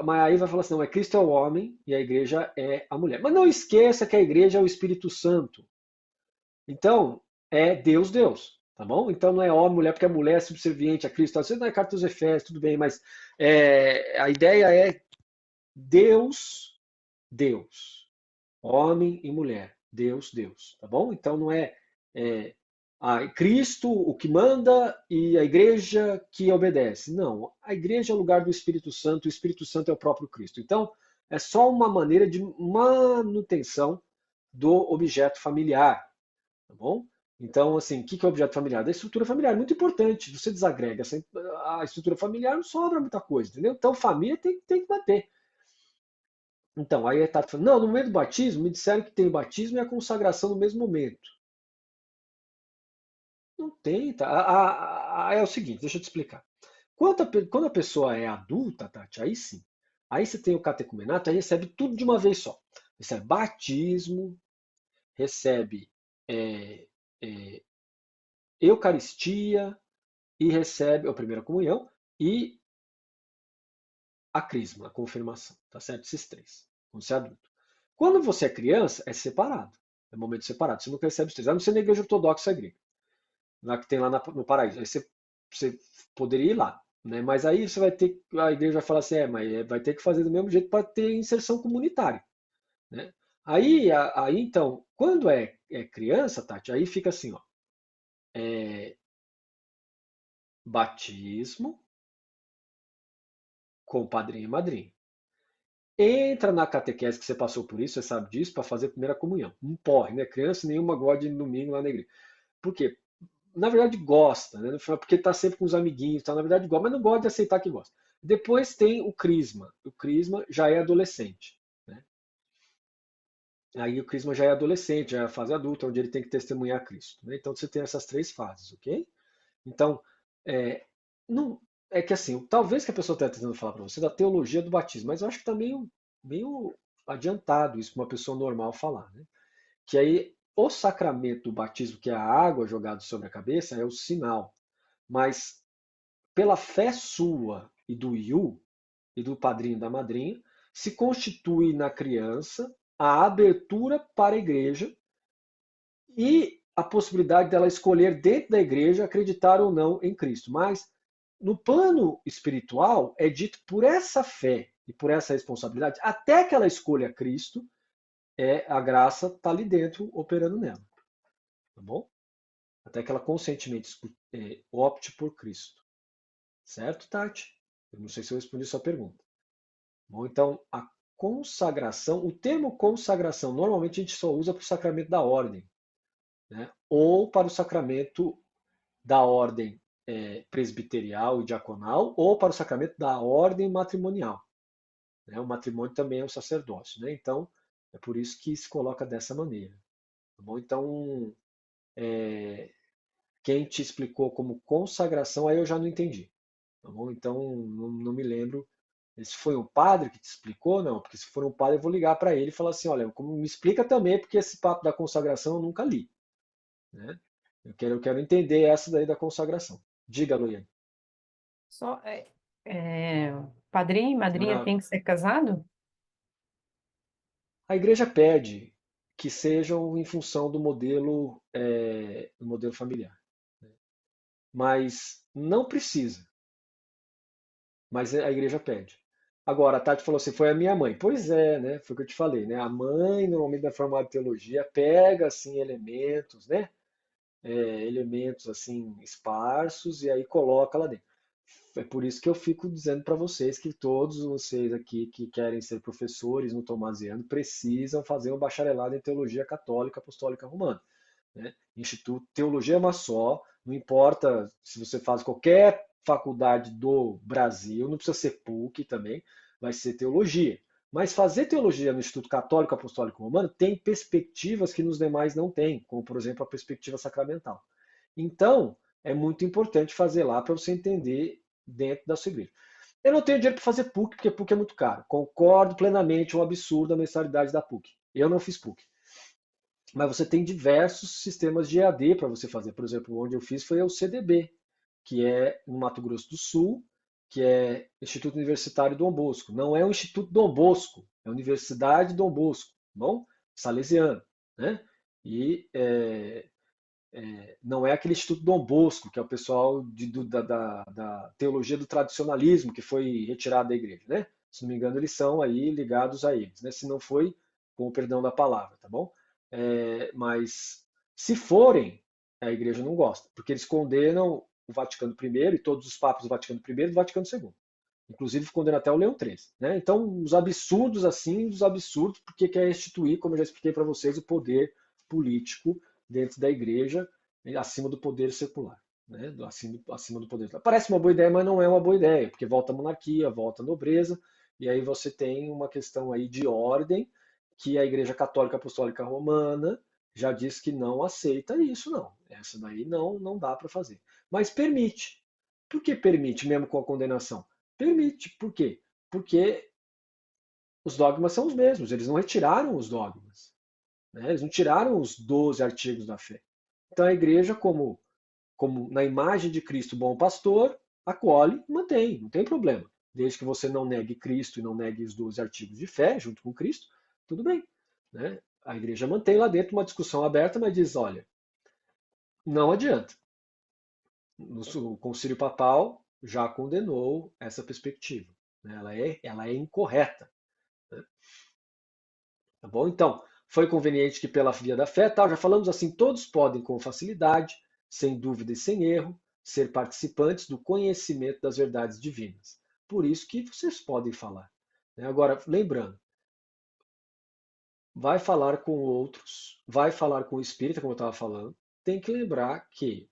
mas aí vai falar assim, não, é Cristo é o homem e a igreja é a mulher. Mas não esqueça que a igreja é o Espírito Santo. Então, é Deus, Deus. Tá bom? Então não é homem, mulher, porque a mulher é subserviente a Cristo. Você não é carta dos Efésios, tudo bem, mas a ideia é Deus, Deus. Homem e mulher. Deus, Deus. Tá bom? Então não é Cristo o que manda e a igreja que obedece. Não, a igreja é o lugar do Espírito Santo, o Espírito Santo é o próprio Cristo. Então, é só uma maneira de manutenção do objeto familiar, tá bom? Então, assim, o que é o objeto familiar? Da estrutura familiar, muito importante. Você desagrega a estrutura familiar, não sobra muita coisa, entendeu? Então, família tem que manter. Então, aí a Tati falou, não, no meio do batismo, me disseram que tem o batismo e a consagração no mesmo momento. Não tem, tá? É o seguinte, deixa eu te explicar. Quando a pessoa é adulta, Tati, aí sim. Aí você tem o catecumenato, aí recebe tudo de uma vez só. Recebe batismo, recebe é, é, Eucaristia e recebe a primeira comunhão e a crisma, a confirmação, tá certo? Esses três, quando você é adulto. Quando você é criança, é separado. É momento separado. Você nunca recebe os três. A não ser na igreja ortodoxa grega. Lá que tem lá no paraíso. Aí você poderia ir lá. Né? Mas aí você vai ter. A igreja vai falar assim, mas vai ter que fazer do mesmo jeito para ter inserção comunitária. Né? Aí, então, quando é criança, Tati, aí fica assim, ó. Batismo com padrinho e madrinha. Entra na catequese que você passou por isso, você sabe disso, para fazer a primeira comunhão. Não porre, né? Criança nenhuma gosta de ir no domingo lá na igreja. Por quê? Na verdade gosta, né? Porque está sempre com os amiguinhos, tá? Na verdade gosta, mas não gosta de aceitar que gosta. Depois tem o crisma. O crisma já é adolescente. Né? Aí o crisma já é adolescente, já é a fase adulta, onde ele tem que testemunhar Cristo. Né? Então você tem essas três fases, ok? Então, é, não, é que assim, talvez que a pessoa esteja tentando falar para você da teologia do batismo, mas eu acho que está meio adiantado isso para uma pessoa normal falar. Né? Que aí o sacramento do batismo, que é a água jogada sobre a cabeça, é o sinal. Mas pela fé sua e do Yu, e do padrinho e da madrinha, se constitui na criança a abertura para a igreja e a possibilidade dela escolher dentro da igreja acreditar ou não em Cristo. Mas no plano espiritual é dito por essa fé e por essa responsabilidade, até que ela escolha Cristo, a graça está ali dentro, operando nela, tá bom? Até que ela conscientemente opte por Cristo. Certo, Tati? Eu não sei se eu respondi sua pergunta. Bom, então, a consagração, o termo consagração, normalmente a gente só usa para o sacramento da ordem, né? Ou para o sacramento da ordem presbiterial e diaconal, ou para o sacramento da ordem matrimonial, né? O matrimônio também é um sacerdócio, né? Então, é por isso que se coloca dessa maneira. Tá bom? Então, quem te explicou como consagração, aí eu já não entendi. Tá bom? Então, não me lembro se foi um padre que te explicou, não, porque se for um padre eu vou ligar para ele e falar assim, olha, me explica também, porque esse papo da consagração eu nunca li, né? Eu quero entender essa daí da consagração. Diga, Luiane. Só, é, padrinho e madrinha Não, tem que ser casado? a igreja pede que sejam em função do modelo familiar, né? Mas não precisa, mas a igreja pede. Agora, a Tati falou assim, foi a minha mãe. Pois é, né? Foi o que eu te falei, né? A mãe, normalmente da formada em teologia, pega assim elementos, né? Elementos assim esparsos e aí coloca lá dentro. É por isso que eu fico dizendo para vocês que todos vocês aqui que querem ser professores no Tomasiano precisam fazer um bacharelado em Teologia Católica Apostólica Romana, né? Instituto Teologia é uma só, não importa se você faz qualquer faculdade do Brasil, não precisa ser PUC também, vai ser teologia. Mas fazer teologia no Instituto Católico Apostólico Romano tem perspectivas que nos demais não tem, como por exemplo a perspectiva sacramental. Então, é muito importante fazer lá para você entender dentro da sua igreja. Eu não tenho dinheiro para fazer PUC, porque PUC é muito caro. Concordo plenamente, é um absurdo a mensalidade da PUC. Eu não fiz PUC. Mas você tem diversos sistemas de EAD para você fazer. Por exemplo, onde eu fiz foi o CDB, que é no Mato Grosso do Sul, que é Instituto Universitário Dom Bosco. Não é o Instituto Dom Bosco, é a Universidade Dom Bosco, tá bom? Salesiano, né? E não é aquele Instituto Dom Bosco, que é o pessoal da teologia do tradicionalismo que foi retirado da igreja, né? Se não me engano, eles são aí ligados a eles, né? Se não foi, com o perdão da palavra, tá bom? Mas se forem, a igreja não gosta, porque eles condenam o Vaticano I e todos os papas do Vaticano I e do Vaticano II. Inclusive condena até o Leão XIII, né? Então, os absurdos assim, os absurdos, porque quer instituir, como eu já expliquei para vocês, o poder político dentro da igreja, acima do poder secular, né? Acima do poder. Parece uma boa ideia, mas não é uma boa ideia, porque volta a monarquia, volta a nobreza, e aí você tem uma questão aí de ordem que a Igreja Católica Apostólica Romana já diz que não aceita isso, não. Essa daí não dá para fazer. Mas permite. Por que permite, mesmo com a condenação? Permite. Por quê? Porque os dogmas são os mesmos, eles não retiraram os dogmas, né? Eles não tiraram os 12 artigos da fé. Então a igreja, como na imagem de Cristo, bom pastor, acolhe e mantém, não tem problema. Desde que você não negue Cristo e não negue os 12 artigos de fé junto com Cristo, tudo bem, né? A igreja mantém lá dentro uma discussão aberta, mas diz, olha, não adianta. O Concílio Papal já condenou essa perspectiva, né? Ela é incorreta, né? Tá bom? Então, foi conveniente que pela via da fé, tal, já falamos assim, todos podem com facilidade, sem dúvida e sem erro, ser participantes do conhecimento das verdades divinas. Por isso que vocês podem falar, né? Agora, lembrando, vai falar com outros, vai falar com o espírita, como eu estava falando, tem que lembrar que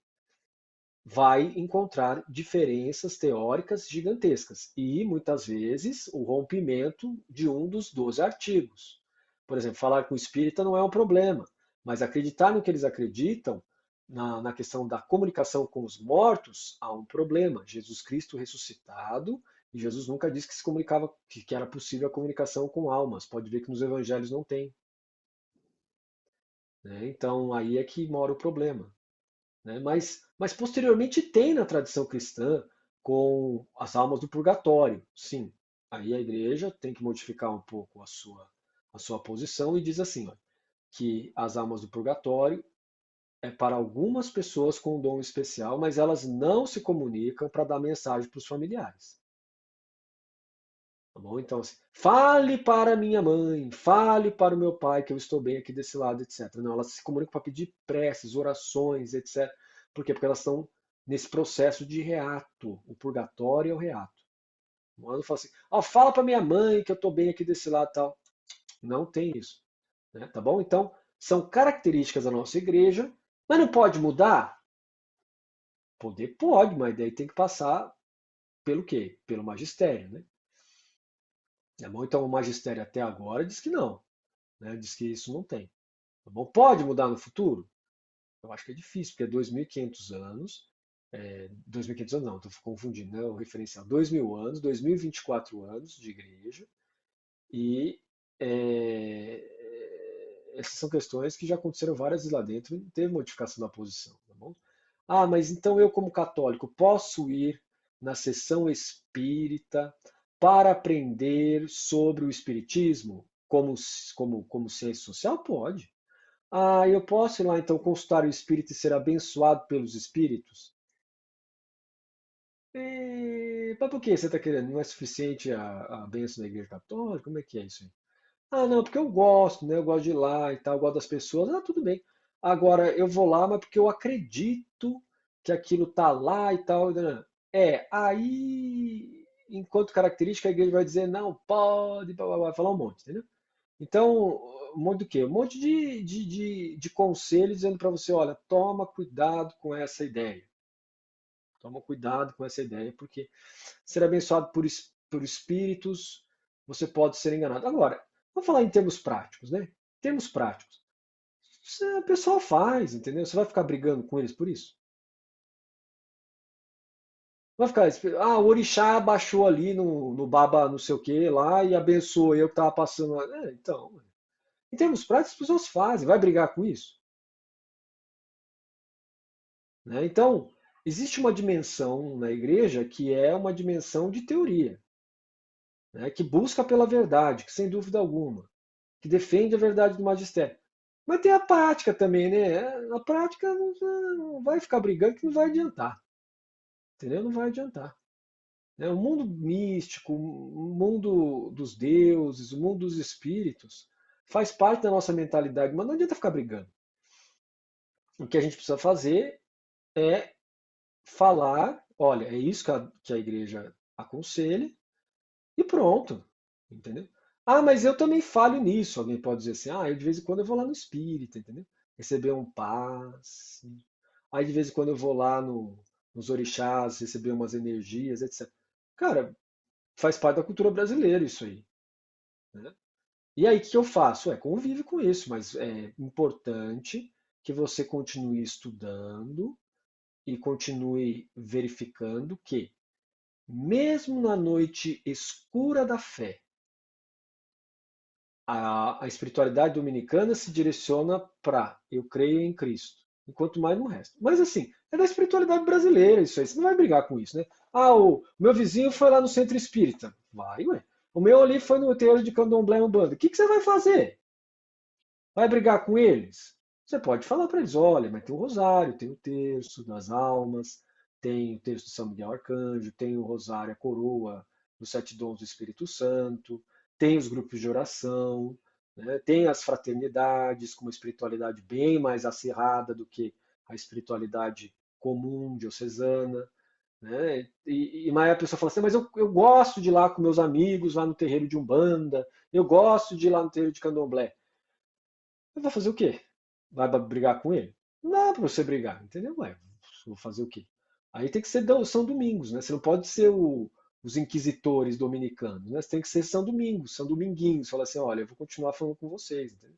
vai encontrar diferenças teóricas gigantescas e, muitas vezes, o rompimento de um dos 12 artigos. Por exemplo, falar com o espírita não é um problema, mas acreditar no que eles acreditam, na questão da comunicação com os mortos, há um problema. Jesus Cristo ressuscitado, e Jesus nunca disse que se comunicava, que era possível a comunicação com almas. Pode ver que nos evangelhos não tem, né? Então aí é que mora o problema, né? Mas posteriormente tem na tradição cristã com as almas do purgatório, sim. Aí a igreja tem que modificar um pouco a sua posição e diz assim, ó, que as almas do purgatório é para algumas pessoas com um dom especial, mas elas não se comunicam para dar mensagem para os familiares. Tá Tá bom? Então, assim, fale para minha mãe, fale para o meu pai que eu estou bem aqui desse lado, etc. Não, elas se comunicam para pedir preces, orações, etc. Por quê? Porque elas estão nesse processo de reato. O purgatório é o reato. Não fala assim, ó, fala para minha mãe que eu estou bem aqui desse lado e tal. Não tem isso. Né? Tá bom? Então, são características da nossa igreja, mas não pode mudar? Poder pode, mas daí tem que passar pelo quê? Pelo magistério, né? Tá bom? Então, o magistério até agora diz que não, né? Diz que isso não tem. Tá bom? Pode mudar no futuro? Eu acho que é difícil, porque é 2.500 anos. 2.500 anos não, estou confundindo, né? O referencial. 2.000 anos, 2024 anos de igreja. E essas são questões que já aconteceram várias vezes lá dentro e não teve modificação da posição. Tá bom? Ah, mas então eu, como católico, posso ir na sessão espírita para aprender sobre o espiritismo como ciência social? Pode. Ah, eu posso ir lá então consultar o espírito e ser abençoado pelos espíritos? Mas por que você está querendo? Não é suficiente a bênção da Igreja Católica? Como é que é isso aí? Ah, não, porque eu gosto, né? Eu gosto de ir lá e tal, eu gosto das pessoas. Ah, tudo bem. Agora, eu vou lá, mas porque eu acredito que aquilo tá lá e tal. Aí, enquanto característica, a igreja vai dizer, não, pode, vai falar um monte, entendeu? Então, um monte do quê? Um monte de conselho dizendo para você, olha, toma cuidado com essa ideia. Toma cuidado com essa ideia, porque ser abençoado por espíritos, você pode ser enganado. Agora, vamos falar em termos práticos, né? Termos práticos. O pessoal faz, entendeu? Você vai ficar brigando com eles por isso? Vai ficar, o orixá baixou ali no baba não sei o que lá e abençoou eu que estava passando lá. Então, em termos práticos, as pessoas fazem. Vai brigar com isso? Né? Então, existe uma dimensão na igreja que é uma dimensão de teoria, né? Que busca pela verdade, que sem dúvida alguma, que defende a verdade do magistério. Mas tem a prática também, né? A prática não vai ficar brigando que não vai adiantar. Entendeu? Não vai adiantar. Né? O mundo místico, o mundo dos deuses, o mundo dos espíritos, faz parte da nossa mentalidade, mas não adianta ficar brigando. O que a gente precisa fazer é falar, olha, é isso que a igreja aconselha, e pronto. Entendeu? Ah, mas eu também falho nisso. Alguém pode dizer assim, eu de vez em quando eu vou lá no espírita, entendeu? Receber um passe. Aí de vez em quando eu vou lá nos orixás, receber umas energias, etc. Cara, faz parte da cultura brasileira isso aí, né? E aí o que eu faço? Convive com isso, mas é importante que você continue estudando e continue verificando que, mesmo na noite escura da fé, a espiritualidade dominicana se direciona para eu creio em Cristo, enquanto mais no resto. Mas assim, é da espiritualidade brasileira isso aí, você não vai brigar com isso, né? O meu vizinho foi lá no centro espírita. Vai, ué. O meu ali foi no terreiro de Candomblé Umbanda. O que você vai fazer? Vai brigar com eles? Você pode falar para eles, olha, mas tem o rosário, tem o terço das almas, tem o terço de São Miguel Arcanjo, tem o rosário, a coroa dos sete dons do Espírito Santo, tem os grupos de oração, né? Tem as fraternidades com uma espiritualidade bem mais acirrada do que a espiritualidade comum diocesana. Né? Mas a pessoa fala assim, mas eu gosto de ir lá com meus amigos, lá no terreiro de Umbanda, eu gosto de ir lá no terreiro de Candomblé. Vai fazer o quê? Vai brigar com ele? Não dá para você brigar, entendeu? Ué, vou fazer o quê? Aí tem que ser São Domingos, né? Você não pode ser os inquisitores dominicanos, né? Você tem que ser São Domingos, São Dominguinhos. Fala assim, olha, eu vou continuar falando com vocês, entendeu?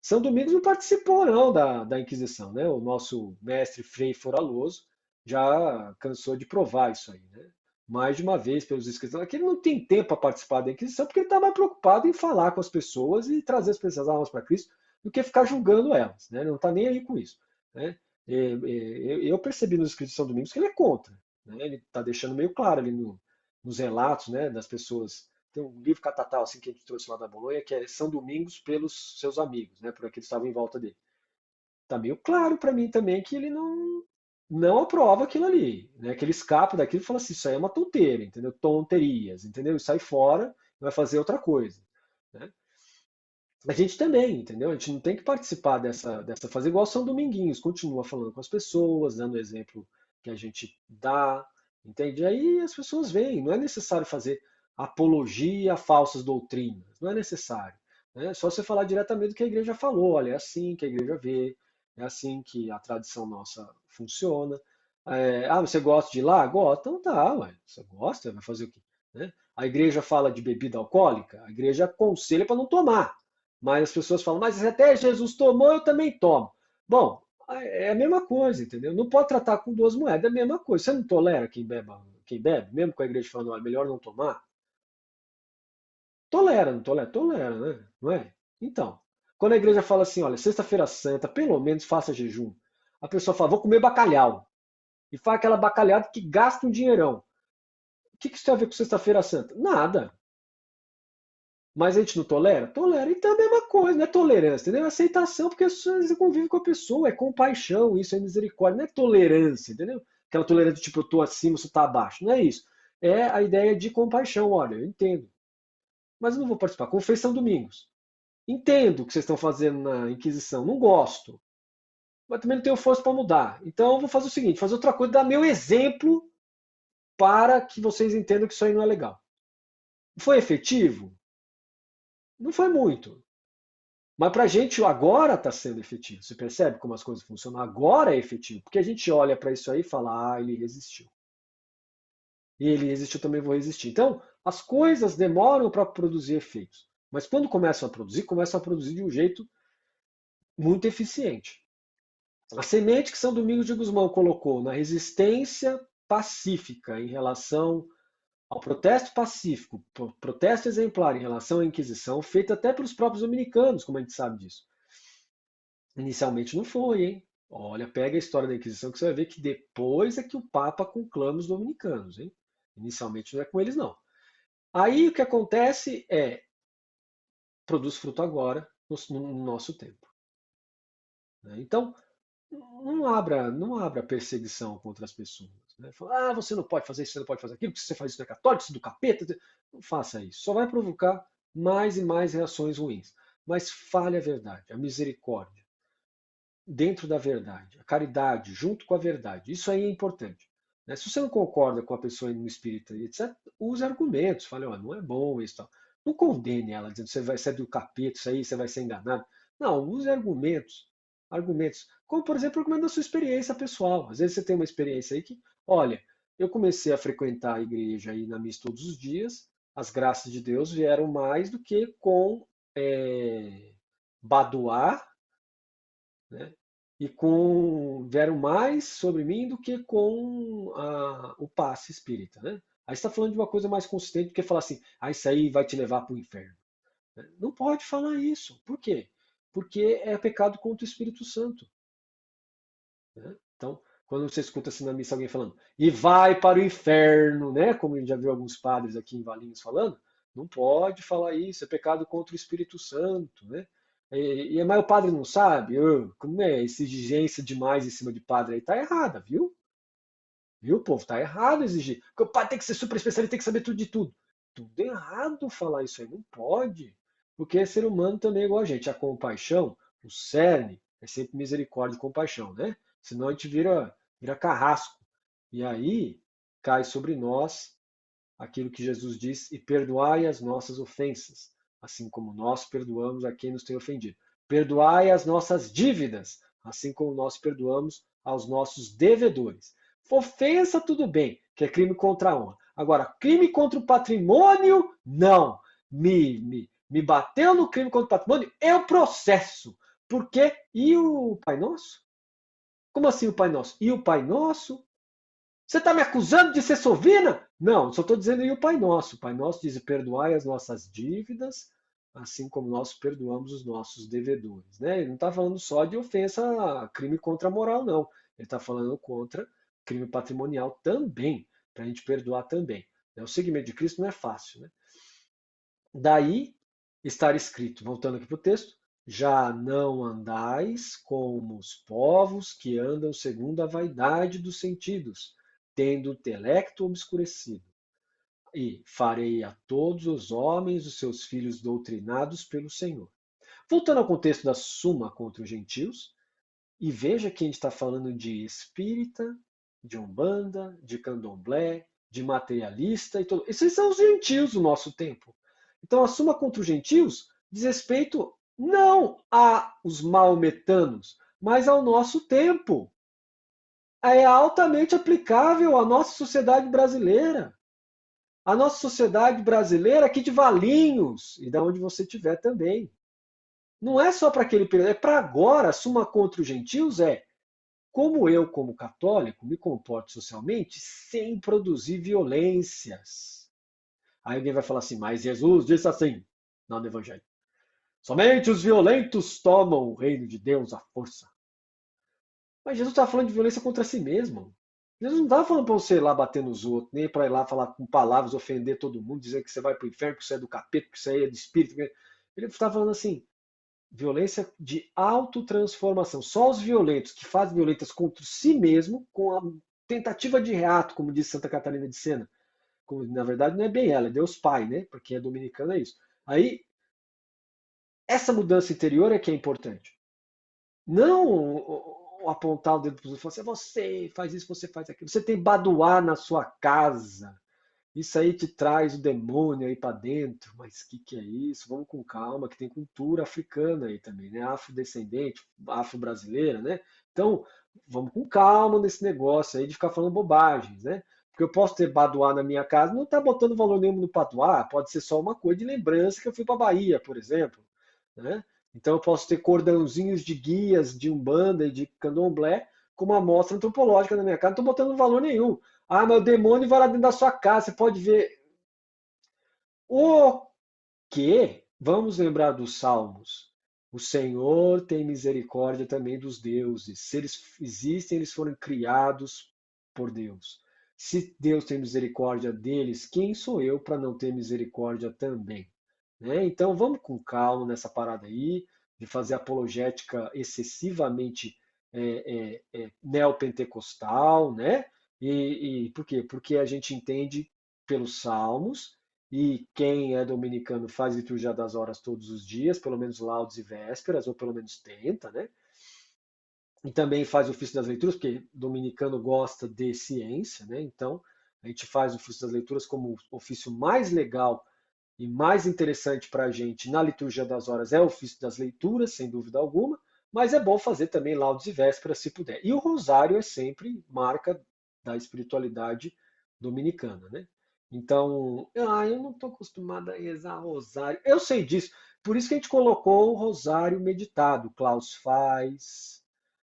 São Domingos não participou não da Inquisição, né? O nosso mestre Frei Foraloso já cansou de provar isso aí, né? Mais de uma vez pelos escritos, que ele não tem tempo para participar da Inquisição porque ele está mais preocupado em falar com as pessoas e trazer as pessoas almas para Cristo do que ficar julgando elas, né? Ele não está nem aí com isso, né? Eu percebi nos escritos de São Domingos que ele é contra, né? Ele está deixando meio claro ali nos relatos, né, das pessoas. Tem um livro catatal assim que a gente trouxe lá da Bolonha, que é São Domingos pelos seus amigos, né, por aqueles que estavam em volta dele. Tá meio claro para mim também que ele não aprova aquilo ali, né? Que ele escapa daquilo e fala assim, isso aí é uma tonteira, entendeu? Tonterias, entendeu? E sai fora vai fazer outra coisa, né? A gente também, entendeu? A gente não tem que participar dessa fazer igual São Dominguinhos, continua falando com as pessoas, dando o exemplo que a gente dá, entende? E aí as pessoas veem, não é necessário fazer apologia a falsas doutrinas, não é necessário, né? É só você falar diretamente do que a igreja falou, olha, é assim que a igreja vê, é assim que a tradição nossa funciona. Você gosta de ir lá? Gosta? Então tá, ué, você gosta, vai fazer o quê? Né? A igreja fala de bebida alcoólica, a igreja aconselha para não tomar. Mas as pessoas falam, mas até Jesus tomou, eu também tomo. Bom, é a mesma coisa, entendeu? Não pode tratar com duas moedas, é a mesma coisa. Você não tolera quem bebe, mesmo com a igreja falando, olha, melhor não tomar? Tolera, não tolera? Tolera, né? Não é? Então, quando a igreja fala assim, olha, sexta-feira santa, pelo menos faça jejum. A pessoa fala, vou comer bacalhau. E faz aquela bacalhada que gasta um dinheirão. O que isso tem a ver com sexta-feira santa? Nada. Mas a gente não tolera? Tolera. Então é a mesma coisa, não é tolerância, entendeu? É aceitação, porque você convive com a pessoa, é compaixão, isso é misericórdia, não é tolerância, entendeu? Aquela tolerância tipo, eu tô acima, você tá abaixo. Não é isso. É a ideia de compaixão. Olha, eu entendo, mas eu não vou participar. Confeição Domingos. Entendo o que vocês estão fazendo na Inquisição, não gosto, mas também não tenho força para mudar. Então eu vou fazer o seguinte, fazer outra coisa, dar meu exemplo para que vocês entendam que isso aí não é legal. Foi efetivo? Não foi muito. Mas para a gente agora está sendo efetivo. Você percebe como as coisas funcionam? Agora é efetivo. Porque a gente olha para isso aí e fala, ele resistiu. E ele resistiu, também vou resistir. Então, as coisas demoram para produzir efeitos. Mas quando começam a produzir de um jeito muito eficiente. A semente que São Domingos de Gusmão colocou na resistência pacífica em relação ao protesto pacífico, protesto exemplar em relação à Inquisição, feito até pelos próprios dominicanos, como a gente sabe disso. Inicialmente não foi, hein? Olha, pega a história da Inquisição que você vai ver que depois é que o Papa conclama os dominicanos, hein? Inicialmente não é com eles, não. Aí o que acontece é, produz fruto agora, no nosso tempo. Né? Então, não abra perseguição contra as pessoas. Né? Fala, você não pode fazer isso, você não pode fazer aquilo, porque você faz isso não é católico, isso é do capeta. Não faça isso. Só vai provocar mais e mais reações ruins. Mas fale a verdade, a misericórdia dentro da verdade, a caridade junto com a verdade. Isso aí é importante. Né? Se você não concorda com a pessoa no espírita, etc., use argumentos. Fale, ó, não é bom isso. Tal. Não condene ela dizendo você vai ser do capeta, isso aí, você vai ser enganado. Não, use argumentos. Argumentos. Como, por exemplo, o argumento da sua experiência pessoal. Às vezes você tem uma experiência aí que, olha, eu comecei a frequentar a igreja e na missa todos os dias, as graças de Deus vieram mais do que com baduar, né? E vieram mais sobre mim do que com o passe espírita, né? Aí você está falando de uma coisa mais consistente do que falar assim, isso aí vai te levar para o inferno. Né? Não pode falar isso. Por quê? Porque é pecado contra o Espírito Santo. Né? Então, quando você escuta assim na missa alguém falando, e vai para o inferno, né? Como a gente já viu alguns padres aqui em Valinhos falando, não pode falar isso, é pecado contra o Espírito Santo, né? Mas o padre não sabe, como é essa exigência demais em cima de padre aí, tá errada, viu? Viu, povo? Tá errado exigir. Porque o padre tem que ser super especialista, tem que saber tudo de tudo. Tudo errado falar isso aí, não pode. Porque ser humano também é igual a gente. A compaixão, o cerne, é sempre misericórdia e compaixão, né? Senão a gente vira carrasco. E aí cai sobre nós aquilo que Jesus diz, e perdoai as nossas ofensas, assim como nós perdoamos a quem nos tem ofendido. Perdoai as nossas dívidas, assim como nós perdoamos aos nossos devedores. Ofensa, tudo bem, que é crime contra a honra. Agora, crime contra o patrimônio, não. Me bateu no crime contra o patrimônio, eu processo. Por quê? E o Pai Nosso? Como assim o Pai Nosso? E o Pai Nosso? Você está me acusando de ser sovina? Não, só estou dizendo aí o Pai Nosso. O Pai Nosso diz: perdoai as nossas dívidas, assim como nós perdoamos os nossos devedores. Né? Ele não está falando só de ofensa, crime contra a moral, não. Ele está falando contra crime patrimonial também, para a gente perdoar também. O seguimento de Cristo não é fácil. Né? Daí estar escrito, voltando aqui para o texto, já não andais como os povos que andam segundo a vaidade dos sentidos, tendo o intelecto obscurecido. e farei a todos os homens os seus filhos doutrinados pelo Senhor. Voltando ao contexto da Suma contra os gentios, e veja que a gente está falando de espírita, de umbanda, de candomblé, de materialista e tudo. Esses são os gentios do nosso tempo. Então a Suma contra os gentios diz respeito não aos maometanos, mas ao nosso tempo. É altamente aplicável à nossa sociedade brasileira. A nossa sociedade brasileira aqui de Valinhos, e da onde você estiver também. Não é só para aquele período, é para agora. A Suma contra os gentios é como eu, como católico, me comporto socialmente sem produzir violências. Aí alguém vai falar assim, mas Jesus disse assim, não no Evangelho. Somente os violentos tomam o reino de Deus à força. Mas Jesus estava falando de violência contra si mesmo. Jesus não estava falando para você ir lá bater nos outros, nem para ir lá falar com palavras, ofender todo mundo, dizer que você vai para o inferno, que você é do capeta, que você é de espírito. Ele estava falando assim, violência de autotransformação. Só os violentos que fazem violentas contra si mesmo, com a tentativa de reato, como diz Santa Catarina de Sena. Como, na verdade, não é bem ela, é Deus Pai, né? Porque é dominicano, é isso. Aí, essa mudança interior é que é importante. Não apontar o dedo para os outros e falar assim, você faz isso, você faz aquilo. Você tem baduá na sua casa. Isso aí te traz o demônio aí para dentro. Mas o que é isso? Vamos com calma, que tem cultura africana aí também, né? Afrodescendente, afro-brasileira, né? Então, vamos com calma nesse negócio aí de ficar falando bobagens, né? Porque eu posso ter baduá na minha casa, não tá botando valor nenhum no baduá, pode ser só uma coisa de lembrança que eu fui para Bahia, por exemplo, né? Então eu posso ter cordãozinhos de guias de Umbanda e de Candomblé com uma amostra antropológica na minha casa, não estou botando valor nenhum. Ah, mas o demônio vai lá dentro da sua casa, você pode ver. O quê? Vamos lembrar dos Salmos. O Senhor tem misericórdia também dos deuses. Se eles existem, eles foram criados por Deus. Se Deus tem misericórdia deles, quem sou eu para não ter misericórdia também? Né? Então vamos com calma nessa parada aí, de fazer apologética excessivamente neopentecostal, né? E por quê? Porque a gente entende pelos Salmos, e quem é dominicano faz liturgia das horas todos os dias, pelo menos laudes e vésperas, ou pelo menos tenta, né? E também faz o ofício das leituras, porque dominicano gosta de ciência, né? Então a gente faz o ofício das leituras como o ofício mais legal e mais interessante para a gente na liturgia das horas é o ofício das leituras, sem dúvida alguma, mas é bom fazer também laudes e vésperas se puder. E o rosário é sempre marca da espiritualidade dominicana, né? Então, eu não estou acostumada a rezar rosário. Eu sei disso, por isso que a gente colocou o rosário meditado. O Klaus faz,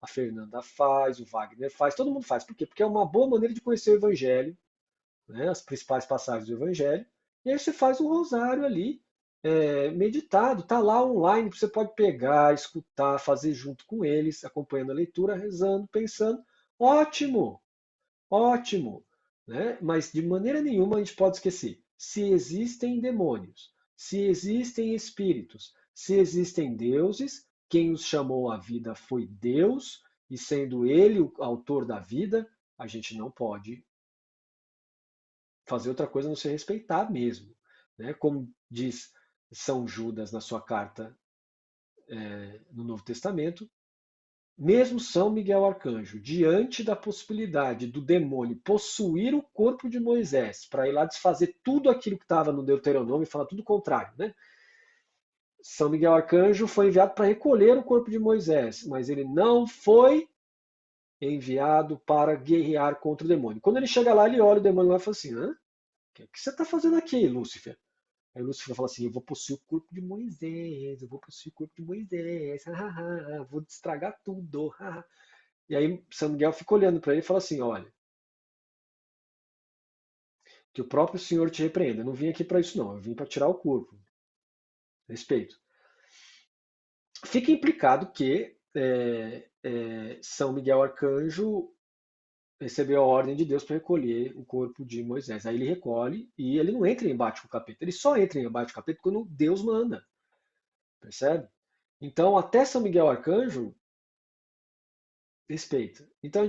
a Fernanda faz, o Wagner faz, todo mundo faz. Por quê? Porque é uma boa maneira de conhecer o Evangelho, né, as principais passagens do Evangelho, e aí você faz um rosário ali, meditado, tá lá online, você pode pegar, escutar, fazer junto com eles, acompanhando a leitura, rezando, pensando. Ótimo, ótimo, né? Mas de maneira nenhuma a gente pode esquecer. Se existem demônios, se existem espíritos, se existem deuses, quem os chamou à vida foi Deus, e sendo ele o autor da vida, a gente não pode fazer outra coisa a não ser respeitar mesmo. Né? Como diz São Judas na sua carta no Novo Testamento, mesmo São Miguel Arcanjo, diante da possibilidade do demônio possuir o corpo de Moisés para ir lá desfazer tudo aquilo que estava no Deuteronômio e falar tudo o contrário, né? São Miguel Arcanjo foi enviado para recolher o corpo de Moisés, mas ele não foi enviado para guerrear contra o demônio. Quando ele chega lá, ele olha o demônio lá e fala assim: Hã? O que você está fazendo aqui, Lúcifer? Aí Lúcifer fala assim: eu vou possuir o corpo de Moisés, eu vou possuir o corpo de Moisés, vou estragar tudo. E aí São Miguel fica olhando para ele e fala assim: olha, que o próprio Senhor te repreenda. Eu não vim aqui para isso, não. Eu vim para tirar o corpo. Respeito. Fica implicado que São Miguel Arcanjo recebeu a ordem de Deus para recolher o corpo de Moisés. Aí ele recolhe e ele não entra em embate com o capeta. Ele só entra em embate com o capeta quando Deus manda. Percebe? Então, até São Miguel Arcanjo respeita. Então,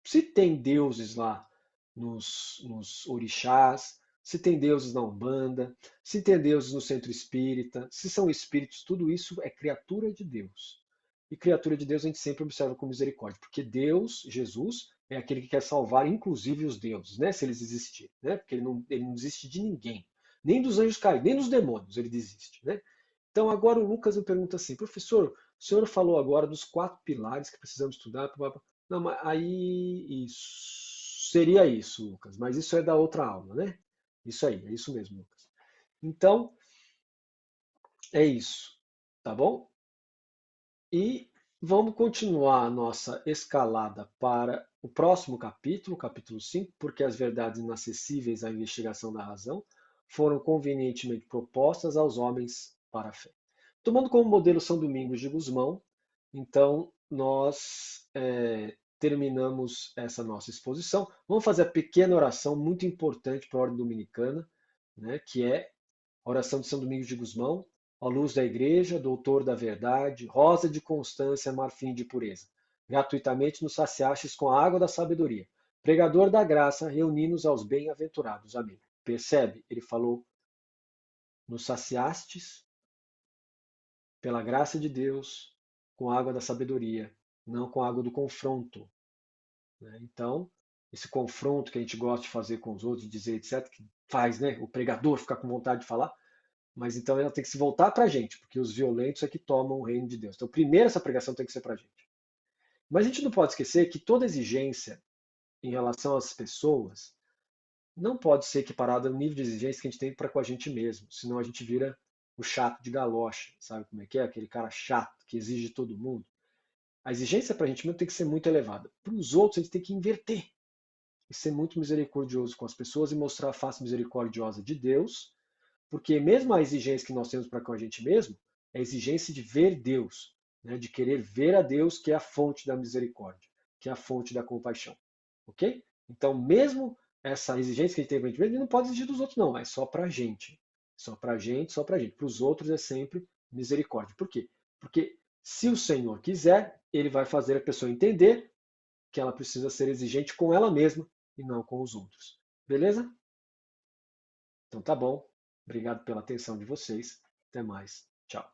se tem deuses lá nos orixás, se tem deuses na Umbanda, se tem deuses no centro espírita, se são espíritos, tudo isso é criatura de Deus. E criatura de Deus a gente sempre observa com misericórdia, porque Deus, Jesus, é aquele que quer salvar, inclusive os deuses, né? Se eles existirem, né? Porque ele não desiste de ninguém, nem dos anjos caídos, nem dos demônios ele desiste, né? Então agora o Lucas me pergunta assim, professor, o senhor falou agora dos 4 pilares que precisamos estudar. Não, mas aí isso, seria isso, Lucas, mas isso é da outra aula, né? Isso aí, é isso mesmo, Lucas. Então, é isso, tá bom? E vamos continuar a nossa escalada para o próximo capítulo, capítulo 5, porque as verdades inacessíveis à investigação da razão foram convenientemente propostas aos homens para a fé. Tomando como modelo São Domingos de Gusmão, então nós terminamos essa nossa exposição. Vamos fazer a pequena oração muito importante para a ordem dominicana, né, que é a oração de São Domingos de Gusmão, ó luz da Igreja, doutor da verdade, rosa de constância, marfim de pureza. Gratuitamente nos saciastes com a água da sabedoria. Pregador da graça, reuni-nos aos bem-aventurados. Amém. Percebe? Ele falou, nos saciastes pela graça de Deus com a água da sabedoria, não com a água do confronto. Né? Então, esse confronto que a gente gosta de fazer com os outros, dizer etc., que faz, né, o pregador ficar com vontade de falar, mas então ela tem que se voltar para a gente, porque os violentos é que tomam o reino de Deus. Então, primeiro essa pregação tem que ser para a gente. Mas a gente não pode esquecer que toda exigência em relação às pessoas não pode ser equiparada ao nível de exigência que a gente tem para com a gente mesmo, senão a gente vira o chato de galocha, sabe como é que é? Aquele cara chato que exige de todo mundo. A exigência para a gente mesmo tem que ser muito elevada. Para os outros, a gente tem que inverter e ser muito misericordioso com as pessoas e mostrar a face misericordiosa de Deus, porque mesmo a exigência que nós temos para com a gente mesmo é a exigência de ver Deus, né? De querer ver a Deus, que é a fonte da misericórdia, que é a fonte da compaixão. Ok? Então, mesmo essa exigência que a gente tem para a gente mesmo, ele não pode exigir dos outros, não, é só para a gente. Só para a gente, só para a gente. Para os outros é sempre misericórdia. Por quê? Porque se o Senhor quiser, ele vai fazer a pessoa entender que ela precisa ser exigente com ela mesma e não com os outros. Beleza? Então tá bom. Obrigado pela atenção de vocês. Até mais. Tchau.